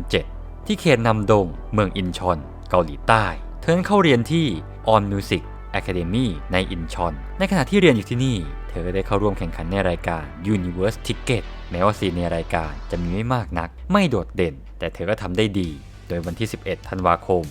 2007 ที่เขตนำดงเมืองอินชอนเกาหลีใต้เธอเข้าเรียนที่ On Music Academy ในอินชอนในขณะที่เรียนอยู่ที่นี่เธอได้เข้าร่วมแข่งขันในรายการ Universe Ticket แม้ว่าซีนในรายการจะมีไม่มากนักไม่โดดเด่นแต่เธอก็ทำได้ดีโดยวันที่ 11 ธันวาคม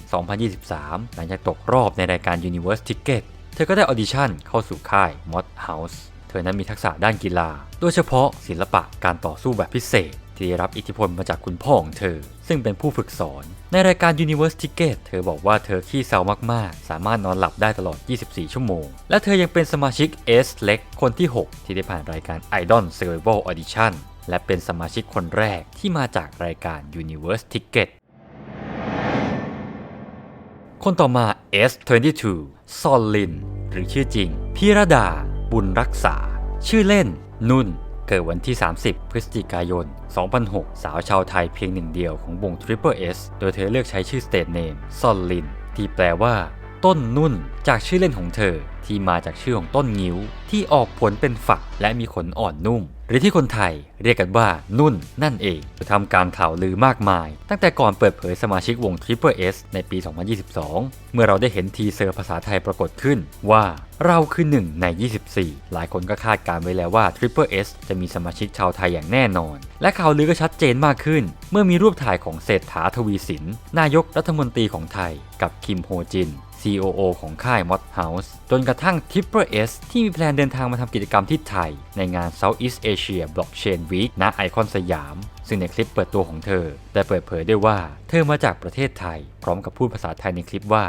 2023 หลังจากตกรอบในรายการ Universe Ticket เธอก็ได้ออดิชั่นเข้าสู่ค่าย Mod House เธอนั้นมีทักษะด้านกีฬาโดยเฉพาะศิลปะการต่อสู้แบบพิเศษที่ได้รับอิทธิพลมาจากคุณพ่อของเธอซึ่งเป็นผู้ฝึกสอนในรายการ Universe Ticket เธอบอกว่าเธอขี้เศร้ามากๆสามารถนอนหลับได้ตลอด 24 ชั่วโมงและเธอยังเป็นสมาชิก S เล็กคนที่ 6 ที่ได้ผ่านรายการ Idol Survival Audition และเป็นสมาชิกคนแรกที่มาจากรายการ Universe Ticket คนต่อมา S22 ซอลลินหรือชื่อจริงพิรดาบุญรักษาชื่อเล่นนุ่น เกิดวันที่ 30 พฤศจิกายน 2006 สาวชาวไทยเพียงหนึ่งเดียวของวง Triple S โดยเธอเลือกใช้ชื่อ Stage Name ซอลลินที่แปลว่าต้นนุ่นจากชื่อเล่นของเธอที่มาจากชื่อของต้นงิ้วที่ออกผลเป็นฝักและมีขนอ่อนนุ่มหรือที่คนไทยเรียกกันว่านุ่นนั่นเองทำการข่าวลือมากมายตั้งแต่ก่อนเปิดเผยสมาชิกวง Triple S ในปี 2022 เมื่อเราได้เห็นทีเซอร์ภาษาไทยปรากฏขึ้นว่าเราคือ1 ใน 24 หลายคนก็คาดการไว้แล้วว่า Triple S จะมีสมาชิกชาวไทยอย่างแน่นอนและข่าวลือก็ชัดเจนมากขึ้นเมื่อมีรูปถ่ายของเศรษฐาทวีสินนายกรัฐมนตรีของไทยกับคิมโฮจินCOO ของค่าย Mod House จนกระทั่ง Triple S ที่มีแพลนเดินทางมาทำกิจกรรมที่ไทยในงาน Southeast Asia Blockchain Week ณไอคอนสยามซึ่งในคลิปเปิดตัวของเธอได้เปิดเผยด้วยว่าเธอมาจากประเทศไทยพร้อมกับพูดภาษาไทยในคลิปว่า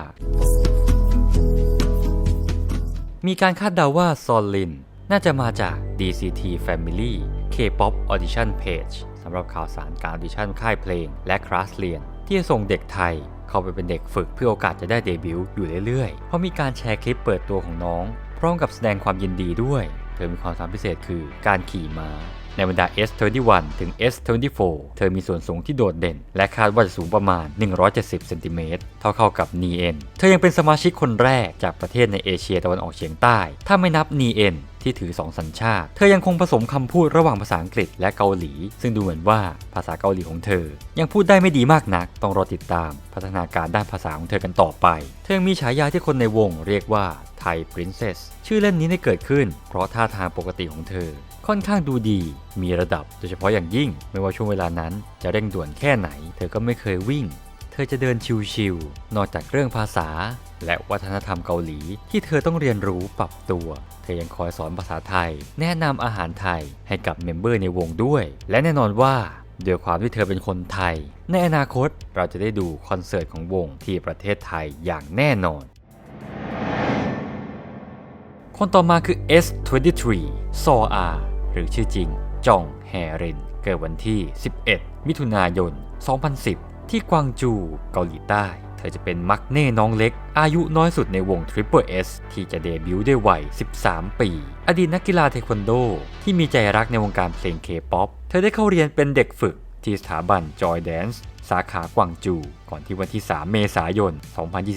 มีการคาดเดาว่าซอลลินน่าจะมาจาก DCT Family K-pop Audition Page สำหรับข่าวสารการออดิชั่นค่ายเพลงและคลาสเรียนที่จะส่งเด็กไทยเข้าไปเป็นเด็กฝึกเพื่อโอกาสจะได้เดบิวต์อยู่เรื่อยๆเพราะมีการแชร์คลิปเปิดตัวของน้องพร้อมกับแสดงความยินดีด้วยเธอมีความสามารถพิเศษคือการขี่ม้าในบรรดา S21 ถึง S24 เธอมีส่วนสูงที่โดดเด่นและคาดว่าจะสูงประมาณ170เซนติเมตรเท่ากับนีเอ็นเธอยังเป็นสมาชิกคนแรกจากประเทศในเอเชียตะวันออกเฉียงใต้ถ้าไม่นับนีเอ็นที่ถือ2สัญชาติเธอยังคงผสมคำพูดระหว่างภาษาอังกฤษและเกาหลีซึ่งดูเหมือนว่าภาษาเกาหลีของเธอยังพูดได้ไม่ดีมากนักต้องรอติดตามพัฒนาการด้านภาษาของเธอกันต่อไปเธอยังมีฉายาที่คนในวงเรียกว่าไทยพรินเซสชื่อเล่นนี้ได้เกิดขึ้นเพราะท่าทางปกติของเธอค่อนข้างดูดีมีระดับโดยเฉพาะอย่างยิ่งไม่ว่าช่วงเวลานั้นจะเร่งด่วนแค่ไหนเธอก็ไม่เคยวิ่งเธอจะเดินชิวๆนอกจากเรื่องภาษาและวัฒนธรรมเกาหลีที่เธอต้องเรียนรู้ปรับตัวเธอยังคอยสอนภาษาไทยแนะนำอาหารไทยให้กับเมมเบอร์ในวงด้วยและแน่นอนว่าด้วยความที่เธอเป็นคนไทยในอนาคตเราจะได้ดูคอนเสิร์ตของวงที่ประเทศไทยอย่างแน่นอนคนต่อมาคือ S23 ซออาหรือชื่อจริงจองแฮรินเกิดวันที่ 11 มิถุนายน 2010 ที่กวางจูเกาหลีใต้เธอจะเป็นมักเน่น้องเล็กอายุน้อยสุดในวง Triple S ที่จะเดบิวต์ด้วยวัย 13 ปี อดีตนักกีฬาเทควันโดที่มีใจรักในวงการเพลง K-pop เธอได้เข้าเรียนเป็นเด็กฝึกที่สถาบัน Joy Dance สาขากวางจูก่อนที่วันที่ 3 เมษายน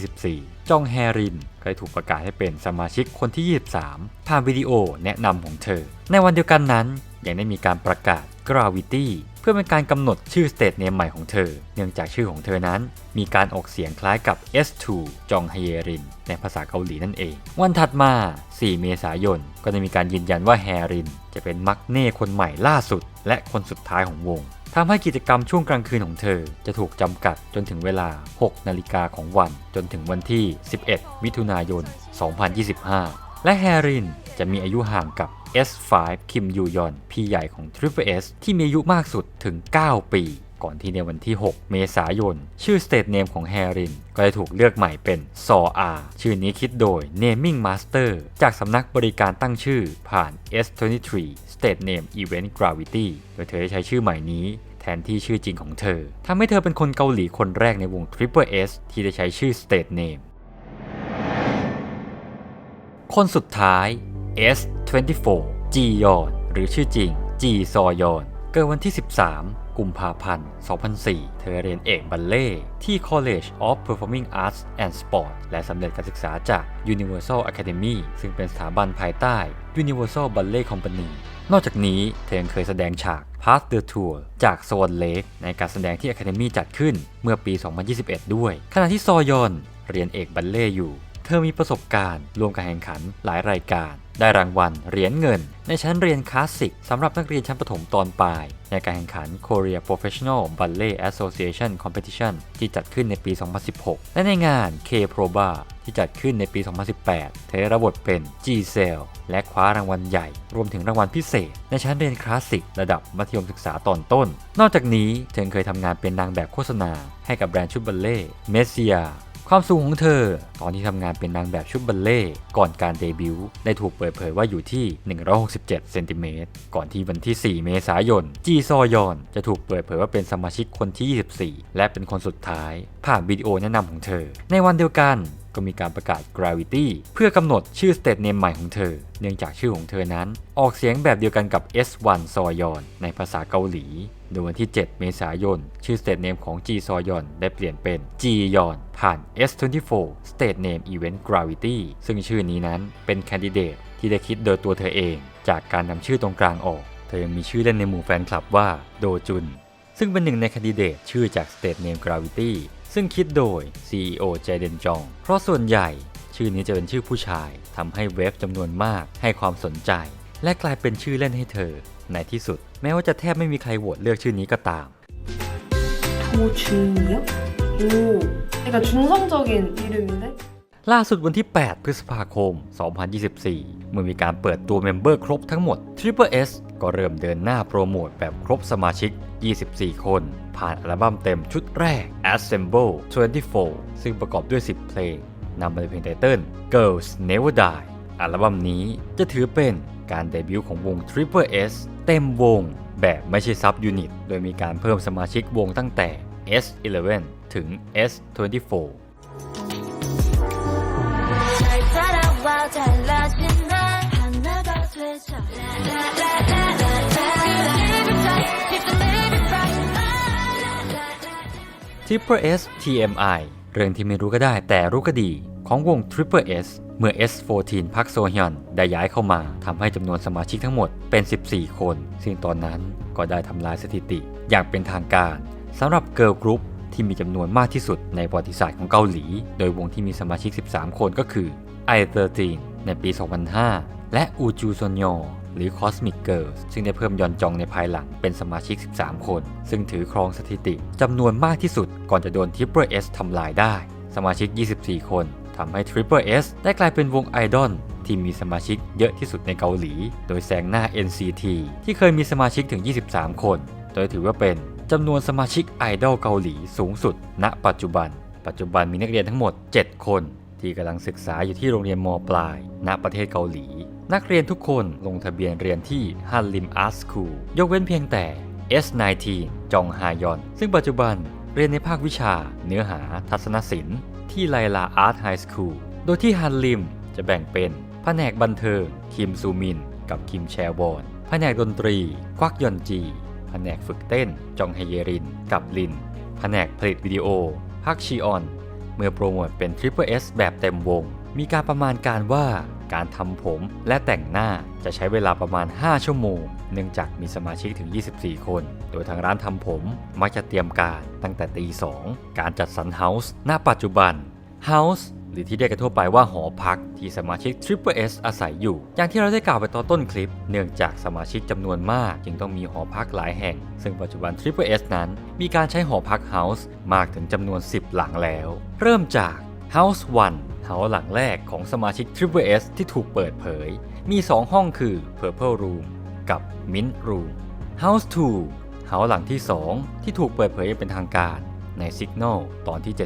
2024 จองแฮรินก็ได้ถูกประกาศให้เป็นสมาชิกคนที่ 23 ผ่านวิดีโอแนะนำของเธอในวันเดียวกันนั้นยังได้มีการประกาศ Gravity เพื่อเป็นการกำหนดชื่อสเตทเนมใหม่ของเธอเนื่องจากชื่อของเธอนั้นมีการออกเสียงคล้ายกับ S2 จองฮเยรินในภาษาเกาหลีนั่นเองวันถัดมา 4 เมษายนก็ได้มีการยืนยันว่าแฮรินจะเป็นมักเน่คนใหม่ล่าสุดและคนสุดท้ายของวงทำให้กิจกรรมช่วงกลางคืนของเธอจะถูกจำกัดจนถึงเวลา 6 นาฬิกาของวันจนถึงวันที่ 11 มิถุนายน 2025 และแฮรินจะมีอายุห่างกับ S5 คิมยูยอนพี่ใหญ่ของ Triple S ที่มีอายุมากสุดถึง 9 ปีก่อนที่ในวันที่ 6 เมษายนชื่อ State Name ของแฮรินก็ได้ถูกเลือกใหม่เป็นซออาชื่อนี้คิดโดย Naming Master จากสำนักบริการตั้งชื่อผ่าน S23 State Name Event Gravity โดยเธอได้ใช้ชื่อใหม่นี้แทนที่ชื่อจริงของเธอทำให้เธอเป็นคนเกาหลีคนแรกในวง Triple S ที่ได้ใช้ชื่อ State Name คนสุดท้าย S24 จียอนหรือชื่อจริงจีซอยอนเกิดวันที่ 13 กุมภาพันธ์ 2004 เธอเรียนเอกบัลเล่ที่ College of Performing Arts and Sport และสำเร็จการศึกษาจาก Universal Academy ซึ่งเป็นสถาบันภายใต้ Universal Ballet Company นอกจากนี้เธอยังเคยแสดงฉาก Path the Tour จาก Swan Lake ในการแสดงที่ Academy จัดขึ้นเมื่อปี 2021 ด้วยขณะที่ซอยอนเรียนเอกบัลเล่อยู่เธอมีประสบการณ์ร่วมการแข่งขันหลายรายการได้รางวัลเหรียญเงินในชั้นเรียนคลาสสิกสำหรับนักเรียนชั้นประถมตอนปลายในการแข่งขัน Korea Professional Ballet Association Competition ที่จัดขึ้นในปี 2016 และในงาน K-Proba ที่จัดขึ้นในปี 2018 เธอได้รับบทเป็น Giselle และคว้ารางวัลใหญ่รวมถึงรางวัลพิเศษในชั้นเรียนคลาสสิกระดับมัธยมศึกษาตอนต้นนอกจากนี้เธอเคยทำงานเป็นนางแบบโฆษณาให้กับแบรนด์ชุดบัลเล่เมสเซียความสูงของเธอตอนที่ทำงานเป็นนางแบบชุดบัลเล่ก่อนการเดบิวต์ได้ถูกเปิดเผยว่าอยู่ที่167เซนติเมตรก่อนที่วันที่ 4 เมษายนจีซอยอนจะถูกเปิดเผยว่าเป็นสมาชิกคนที่ 24และเป็นคนสุดท้ายผ่านวิดีโอแนะนำของเธอในวันเดียวกัน ก็มีการประกาศ Gravity เพื่อกำหนดชื่อ State Name ใหม่ของเธอเนื่องจากชื่อของเธอนั้นออกเสียงแบบเดียวกันกับ S1 ซอยอนในภาษาเกาหลีโดยวันที่ 7 เมษายนชื่อ State Name ของ G ซอยอนได้เปลี่ยนเป็น G ยอนผ่าน S24 State Name Event Gravity ซึ่งชื่อนี้นั้นเป็นแคนดิเดตที่ได้คิดโดยตัวเธอเองจากการนำชื่อตรงกลางออกเธอยังมีชื่อเล่นในหมู่แฟนคลับว่าโดจุนซึ่งเป็นหนึ่งในแคนดิเดตชื่อจาก State Name Gravity ซึ่งคิดโดย CEO เจเดนจองเพราะส่วนใหญ่ชื่อนี้จะเป็นชื่อผู้ชายทำให้เว็บจำนวนมากให้ความสนใจและกลายเป็นชื่อเล่นให้เธอในที่สุดแม้ว่าจะแทบไม่มีใครโหวตเลือกชื่อนี้ก็ตาม도준이요? 오, 그러니까 중성적인 이름인데? ล่าสุดวันที่ 8 พฤษภาคม 2024 เมื่อมีการเปิดตัวเมมเบอร์ครบทั้งหมด Triple S ก็เริ่มเดินหน้าโปรโมทแบบครบสมาชิก 24 คน ผ่านอัลบั้มเต็มชุดแรก Assemble 24 ซึ่งประกอบด้วย 10 เพลงนำมาในเพลงไตเติ้ล Girls Never Die อัลบั้มนี้จะถือเป็นการเดบิวต์ของวง Triple S เต็มวงแบบไม่ใช่ซับยูนิตโดยมีการเพิ่มสมาชิกวงตั้งแต่ S11 ถึง S24Triple S TMI เรื่องที่ไม่รู้ก็ได้แต่รู้ก็ดีของวง Triple S เมื่อ S14 พักโซฮยอนได้ย้ายเข้ามาทำให้จำนวนสมาชิกทั้งหมดเป็น 14 คนซึ่งตอนนั้นก็ได้ทำลายสถิติอย่างเป็นทางการสำหรับเกิร์ลกรุ๊ปที่มีจำนวนมากที่สุดในประวัติศาสตร์ของเกาหลีโดยวงที่มีสมาชิก 13 คนก็คือ I13 ในปี 2005 และอูจูซอนยอหรือ Cosmic Girls ซึ่งได้เพิ่มยอนจองในภายหลังเป็นสมาชิก 13 คนซึ่งถือครองสถิติจำนวนมากที่สุดก่อนจะโดน Triple S ทำลายได้สมาชิก 24 คนทำให้ Triple S ได้กลายเป็นวงไอดอลที่มีสมาชิกเยอะที่สุดในเกาหลีโดยแซงหน้า NCT ที่เคยมีสมาชิกถึง 23 คนโดยถือว่าเป็นจำนวนสมาชิกไอดอลเกาหลีสูงสุดณปัจจุบันมีนักเรียนทั้งหมด 7 คนที่กำลังศึกษาอยู่ที่โรงเรียนม.ปลายณประเทศเกาหลีนักเรียนทุกคนลงทะเบียนเรียนที่ฮันลิมอาร์ตสคูลยกเว้นเพียงแต่ S19 จองฮายอนซึ่งปัจจุบันเรียนในภาควิชาเนื้อหาทัศนศิลป์ที่ไลลาอาร์ตไฮสคูลโดยที่ฮันลิมจะแบ่งเป็นแผนกบันเทิงคิมซูมินกับคิมแชวบอนแผนกดนตรีควักยอนจีแผนกฝึกเต้นจองเฮเยรินกับลินแผนกผลิตวิดีโอพักชีออนเมื่อโปรโมทเป็น Triple S แบบเต็มวงมีการประมาณการว่าการทำผมและแต่งหน้าจะใช้เวลาประมาณ 5 ชั่วโมงเนื่องจากมีสมาชิกถึง 24 คนโดยทางร้านทำผมมักจะเตรียมการตั้งแต่ตี 2การจัดสรรเฮาส์ณปัจจุบันเฮาส์หรือที่เรียกกันทั่วไปว่าหอพักที่สมาชิก Triple S อาศัยอยู่อย่างที่เราได้กล่าวไปตอนต้นคลิปเนื่องจากสมาชิกจำนวนมากจึงต้องมีหอพักหลายแห่งซึ่งปัจจุบัน Triple S นั้นมีการใช้หอพักเฮาส์มากถึงจำนวน 10 หลังแล้วเริ่มจาก House 1 เฮาส์หลังแรกของสมาชิก Triple S ที่ถูกเปิดเผยมี 2 ห้องคือ Purple Room กับ Mint Room House 2 เฮาส์หลังที่ 2 ที่ถูกเปิดเผยอย่างเป็นทางการใน Signal ตอนที่ 72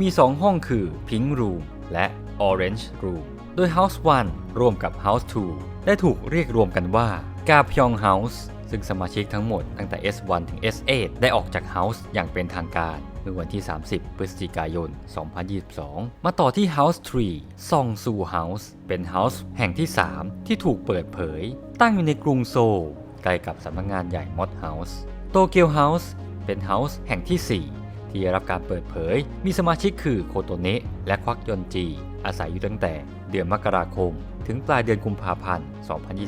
มี 2 ห้องคือ Pink Room และ Orange Room โดย House 1 ร่วมกับ House 2 ได้ถูกเรียกรวมกันว่ากาพยอง House ซึ่งสมาชิกทั้งหมดตั้งแต่ S1 ถึง S8 ได้ออกจาก House อย่างเป็นทางการเมื่อวันที่ 30 พฤศจิกายน 2022 มาต่อที่ House 3 ซองซู House เป็น House แห่งที่ 3 ที่ถูกเปิดเผยตั้งอยู่ในกรุงโซลใกล้กับสำนักงานใหญ่ Mod House โตเกียว House เป็น House แห่งที่ 4ที่ได้รับการเปิดเผยมีสมาชิกคือโคโตเนะและควักยอนจีอาศัยอยู่ตั้งแต่เดือนมกราคมถึงปลายเดือนกุมภาพันธ์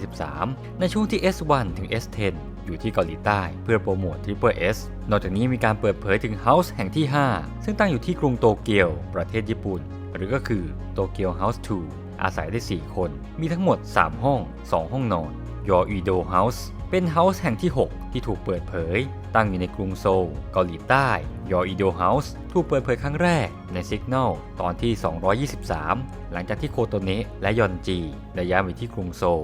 2023 ในช่วงที่ S1 ถึง S10 อยู่ที่เกาหลีใต้เพื่อโปรโมท Triple S นอกจากนี้มีการเปิดเผยถึง House แห่งที่ 5 ซึ่งตั้งอยู่ที่กรุงโตเกียวประเทศญี่ปุ่นหรือก็คือโตเกียว House 2 อาศัยได้ 4 คนมีทั้งหมด 3 ห้อง 2 ห้องนอนยออีโด House เป็นเฮาส์แห่งที่ 6 ที่ถูกเปิดเผยตั้งอยู่ในกรุงโซลเกาหลีใต้ยออีโดเฮาส์ถูกเปิดเผยครั้งแรกใน Signal ตอนที่ 223 หลังจากที่โคโตเนะและยอนจีได้ย้ายมาที่กรุงโซล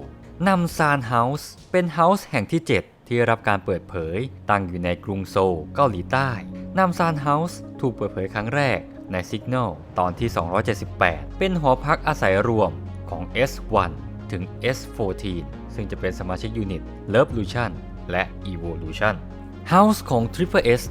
นัมซานเฮาส์เป็นเฮาส์แห่งที่ 7 ที่รับการเปิดเผยตั้งอยู่ในกรุงโซลเกาหลีใต้นัมซานเฮาส์ถูกเปิดเผยครั้งแรกใน Signal ตอนที่ 278 เป็นหอพักอาศัยรวมของ S1 ถึง S14 ซึ่งจะเป็นสมาชิกยูนิต Revolution และ Evolution House ของ Triple S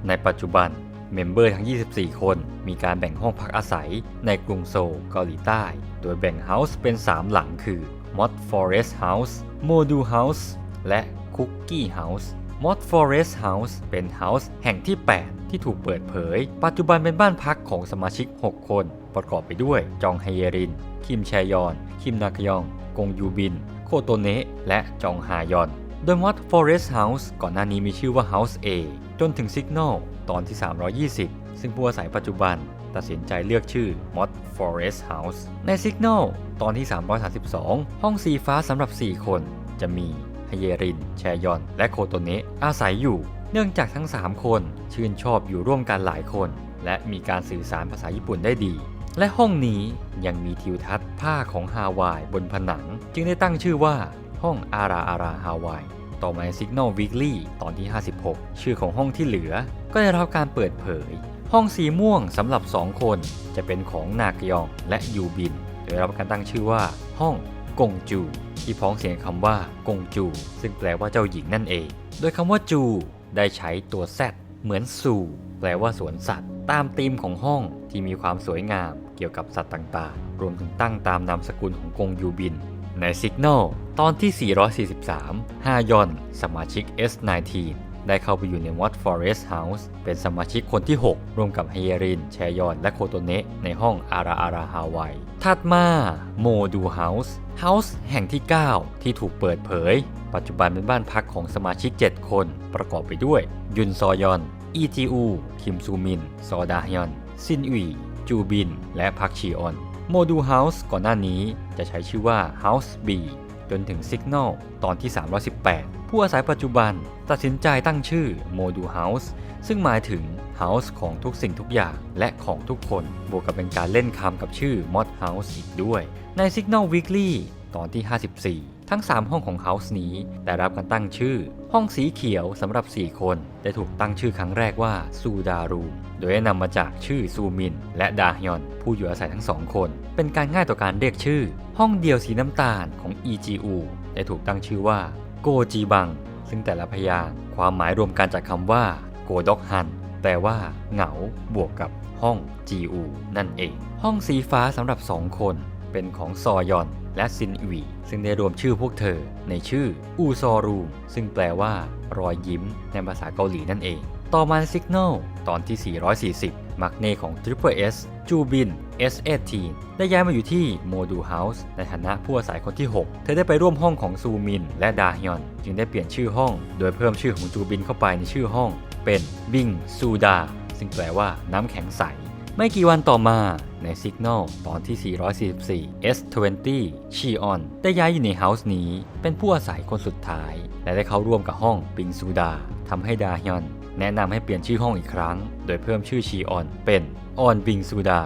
ในปัจจุบัน เมมเบอร์ทั้ง 24 คนมีการแบ่งห้องพักอาศัยในกรุงโซลเกาหลีใต้ โดยแบ่งเฮาส์เป็น 3 หลังคือ Mod Forest House Module House และ Cookie House Mod Forest House เป็นเฮาส์แห่งที่ 8 ที่ถูกเปิดเผยปัจจุบันเป็นบ้านพักของสมาชิก 6 คนประกอบไปด้วยจองไฮเยรินคิมแชยอนคิมนากยองกงยูบินโคโตเนะและจองฮายอนโดย Mod Forest House ก่อนหน้านี้มีชื่อว่า House A จนถึง Signal ตอนที่ 320 ซึ่งผู้อาศัยปัจจุบันตัดสินใจเลือกชื่อ Mod Forest House ใน Signal ตอนที่ 332 ห้องสีฟ้าสำหรับ 4 คนจะมีฮเยรินแชยอนและโคโตเนะอาศัยอยู่เนื่องจากทั้ง 3 คนชื่นชอบอยู่ร่วมกันหลายคนและมีการสื่อสารภาษาญี่ปุ่นได้ดีและห้องนี้ยังมีทิวทัศน์ผ้าของฮาวายบนผนังจึงได้ตั้งชื่อว่าห้องอาราฮาวายต่อมาใน Signal Weekly ตอนที่ 56 ชื่อของห้องที่เหลือก็ได้รับการเปิดเผยห้องสีม่วงสำหรับ 2 คนจะเป็นของนากยองและยูบินโดยรับการตั้งชื่อว่าห้องกงจูที่พ้องเสียงคำว่ากงจูซึ่งแปลว่าเจ้าหญิงนั่นเองโดยคำว่าจูได้ใช้ตัว Z เหมือนซูแปลว่าสวนสัตว์ตามธีมของห้องที่มีความสวยงามเกี่ยวกับสัตว์ต่างๆรวมถึงตั้งตามนามสกุลของกงยูบินใน Signal ตอนที่ 443 ฮายอนสมาชิก S19 ได้เข้าไปอยู่ใน Mod Forest House เป็นสมาชิกคนที่ 6 ร่วมกับฮเยรินแชยอนและโคโตเนะในห้องอาราฮาวายถัดมาโมดูเฮาส์แห่งที่ 9 ที่ถูกเปิดเผยปัจจุบันเป็นบ้านพักของสมาชิก 7 คนประกอบไปด้วยยุนซอยอนอีจีอูคิมซูมินซอดาฮยอนซินอุยจูบินและพักชีออนโมดูเฮาส์ก่อนหน้านี้จะใช้ชื่อว่า House B จนถึง Signal ตอนที่ 318 ผู้อาศัยปัจจุบันตัดสินใจตั้งชื่อ Module House ซึ่งหมายถึง House ของทุกสิ่งทุกอย่างและของทุกคนบวกกับเป็นการเล่นคำกับชื่อ Mod House อีกด้วยใน Signal Weekly ตอนที่ 54 ทั้ง 3 ห้องของ House นี้ได้รับการตั้งชื่อห้องสีเขียวสำหรับ 4 คนได้ถูกตั้งชื่อครั้งแรกว่าซูดารูโดยได้นำมาจากชื่อซูมินและดาฮยอนผู้อยู่อาศัยทั้ง 2 คนเป็นการง่ายต่อการเรียกชื่อห้องเดียวสีน้ำตาลของ EGU ได้ถูกตั้งชื่อว่าโกจีบังซึ่งแต่ละพยางค์ความหมายรวมกันจากคำว่าโกดอกฮันแปลว่าเหงาบวกกับห้อง GU นั่นเองห้องสีฟ้าสำหรับ 2 คนเป็นของซอยอนและซินอุยซึ่งได้รวมชื่อพวกเธอในชื่ออูซอรูมซึ่งแปลว่ารอยยิ้มในภาษาเกาหลีนั่นเองต่อมา Signal ตอนที่ 440 มักเน่ของ Triple S จูบิน S18 ได้ย้ายมาอยู่ที่ Module House ในฐานะผู้อาศัยคนที่ 6 เธอได้ไปร่วมห้องของซูมินและดาฮยอนจึงได้เปลี่ยนชื่อห้องโดยเพิ่มชื่อของจูบินเข้าไปในชื่อห้องเป็นบิงซูดาซึ่งแปลว่าน้ำแข็งใสไม่กี่วันต่อมาใน Signal ตอนที่ 444 S20 ชีออนได้ย้ายอยู่ในเฮาส์นี้เป็นผู้อาศัยคนสุดท้ายและได้เข้าร่วมกับห้องบิงซูดาทำให้ดาฮยอนแนะนำให้เปลี่ยนชื่อห้องอีกครั้งโดยเพิ่มชื่อชีออนเป็นออนบิงซูดา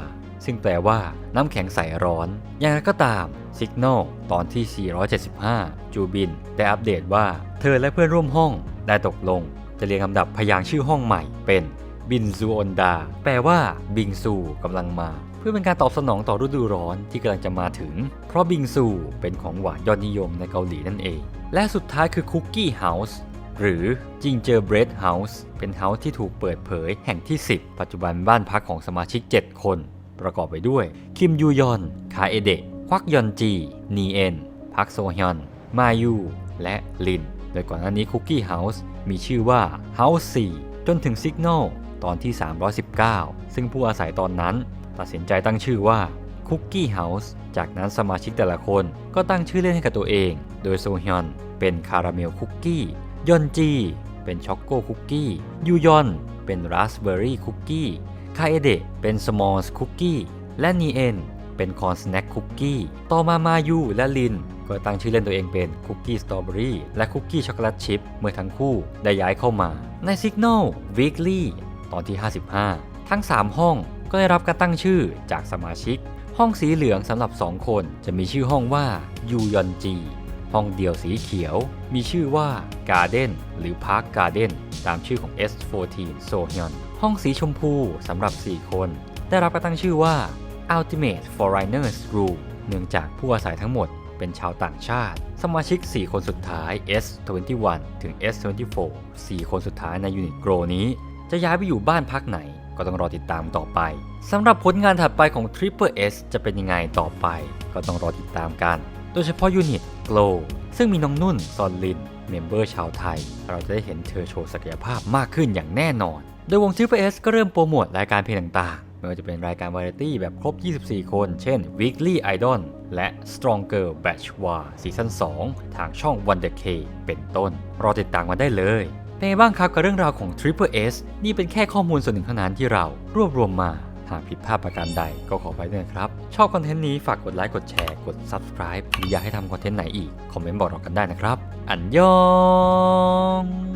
ซึ่งแปลว่าน้ำแข็งใสร้อนอย่างไรก็ตาม Signal ตอนที่ 475 จูบินได้อัปเดตว่าเธอและเพื่อนร่วมห้องได้ตกลงจะเรียงลำดับพยางค์ชื่อห้องใหม่เป็นบินซูอนดาแปลว่าบิงซูกำลังมาเพื่อเป็นการตอบสนองต่อฤดูร้อนที่กำลังจะมาถึงเพราะบิงซูเป็นของหวานยอดนิยมในเกาหลีนั่นเองและสุดท้ายคือคุกกี้เฮาส์หรือ Gingerbread House เป็นเฮาส์ที่ถูกเปิดเผยแห่งที่ 10 ปัจจุบันบ้านพักของสมาชิก 7 คนประกอบไปด้วยคิมยูยอนคาเอเดะควักยอนจีนีเอ็นพักโซฮยอนมายูและลินโดยก่อนหน้านี้คุกกี้เฮาส์มีชื่อว่า House 4 จนถึง Signal ตอนที่ 319 ซึ่งผู้อาศัยตอนนั้นตัดสินใจตั้งชื่อว่าคุกกี้เฮาส์จากนั้นสมาชิกแต่ละคนก็ตั้งชื่อเล่นให้กับตัวเองโดยโซฮยอนเป็นคาราเมลคุกกี้ยอนจีเป็นช็อกโกคุกกี้ยูยอนเป็นราสเบอร์รี่คุกกี้คาเอเดะเป็นสมอลส์คุกกี้และนีเอ็นเป็นคอนสแน็คคุกกี้ต่อมามายูและลินก็ตั้งชื่อเล่นตัวเองเป็นคุกกี้สตรอเบอรี่และคุกกี้ช็อกโกแลตชิพเมื่อทั้งคู่ได้ย้ายเข้ามาใน Signal Weekly ตอนที่ 55 ทั้ง 3 ห้องก็ได้รับการตั้งชื่อจากสมาชิกห้องสีเหลืองสำหรับ 2 คนจะมีชื่อห้องว่ายูยอนจีห้องเดี่ยวสีเขียวมีชื่อว่า Garden หรือ Park Garden ตามชื่อของ S14 โซฮยอนห้องสีชมพูสำหรับ 4 คนได้รับการตั้งชื่อว่า Ultimate Foreigners Room เนื่องจากผู้อาศัยทั้งหมดเป็นชาวต่างชาติสมาชิก 4 คนสุดท้าย S21 ถึง S24 4 คนสุดท้ายในยูนิตโกรนี้จะย้ายไปอยู่บ้านพักไหน ก็ต้องรอติดตามต่อไปสำหรับผลงานถัดไปของ Triple S จะเป็นยังไงต่อไปก็ต้องรอติดตามกันโดยเฉพาะยูนิต Glow ซึ่งมีน้องนุ่นซอนลินเมมเบอร์ชาวไทยเราจะได้เห็นเธอโชว์ศักยภาพมากขึ้นอย่างแน่นอนโดยวง Triple S ก็เริ่มโปรโมทรายการเพลงต่างๆไม่ว่าจะเป็นรายการวาไรตี้แบบครบ 24 คนเช่น Weekly Idol และ Stronger Batch War ซีซั่น 2 ทางช่อง Wonder K เป็นต้นรอติดตามกันได้เลยเป็นไงบ้างครับกับเรื่องราวของ Triple S นี่เป็นแค่ข้อมูลส่วนหนึ่งเท่านั้นที่เรารวบรวมมาหากผิดพลาดประการใดก็ขออภัยด้วยนะครับชอบคอนเทนต์นี้ฝากกดไลค์กดแชร์กด Subscribe หรืออยากให้ทำคอนเทนต์ไหนอีกคอมเมนต์บอกเรากันได้นะครับอันยอง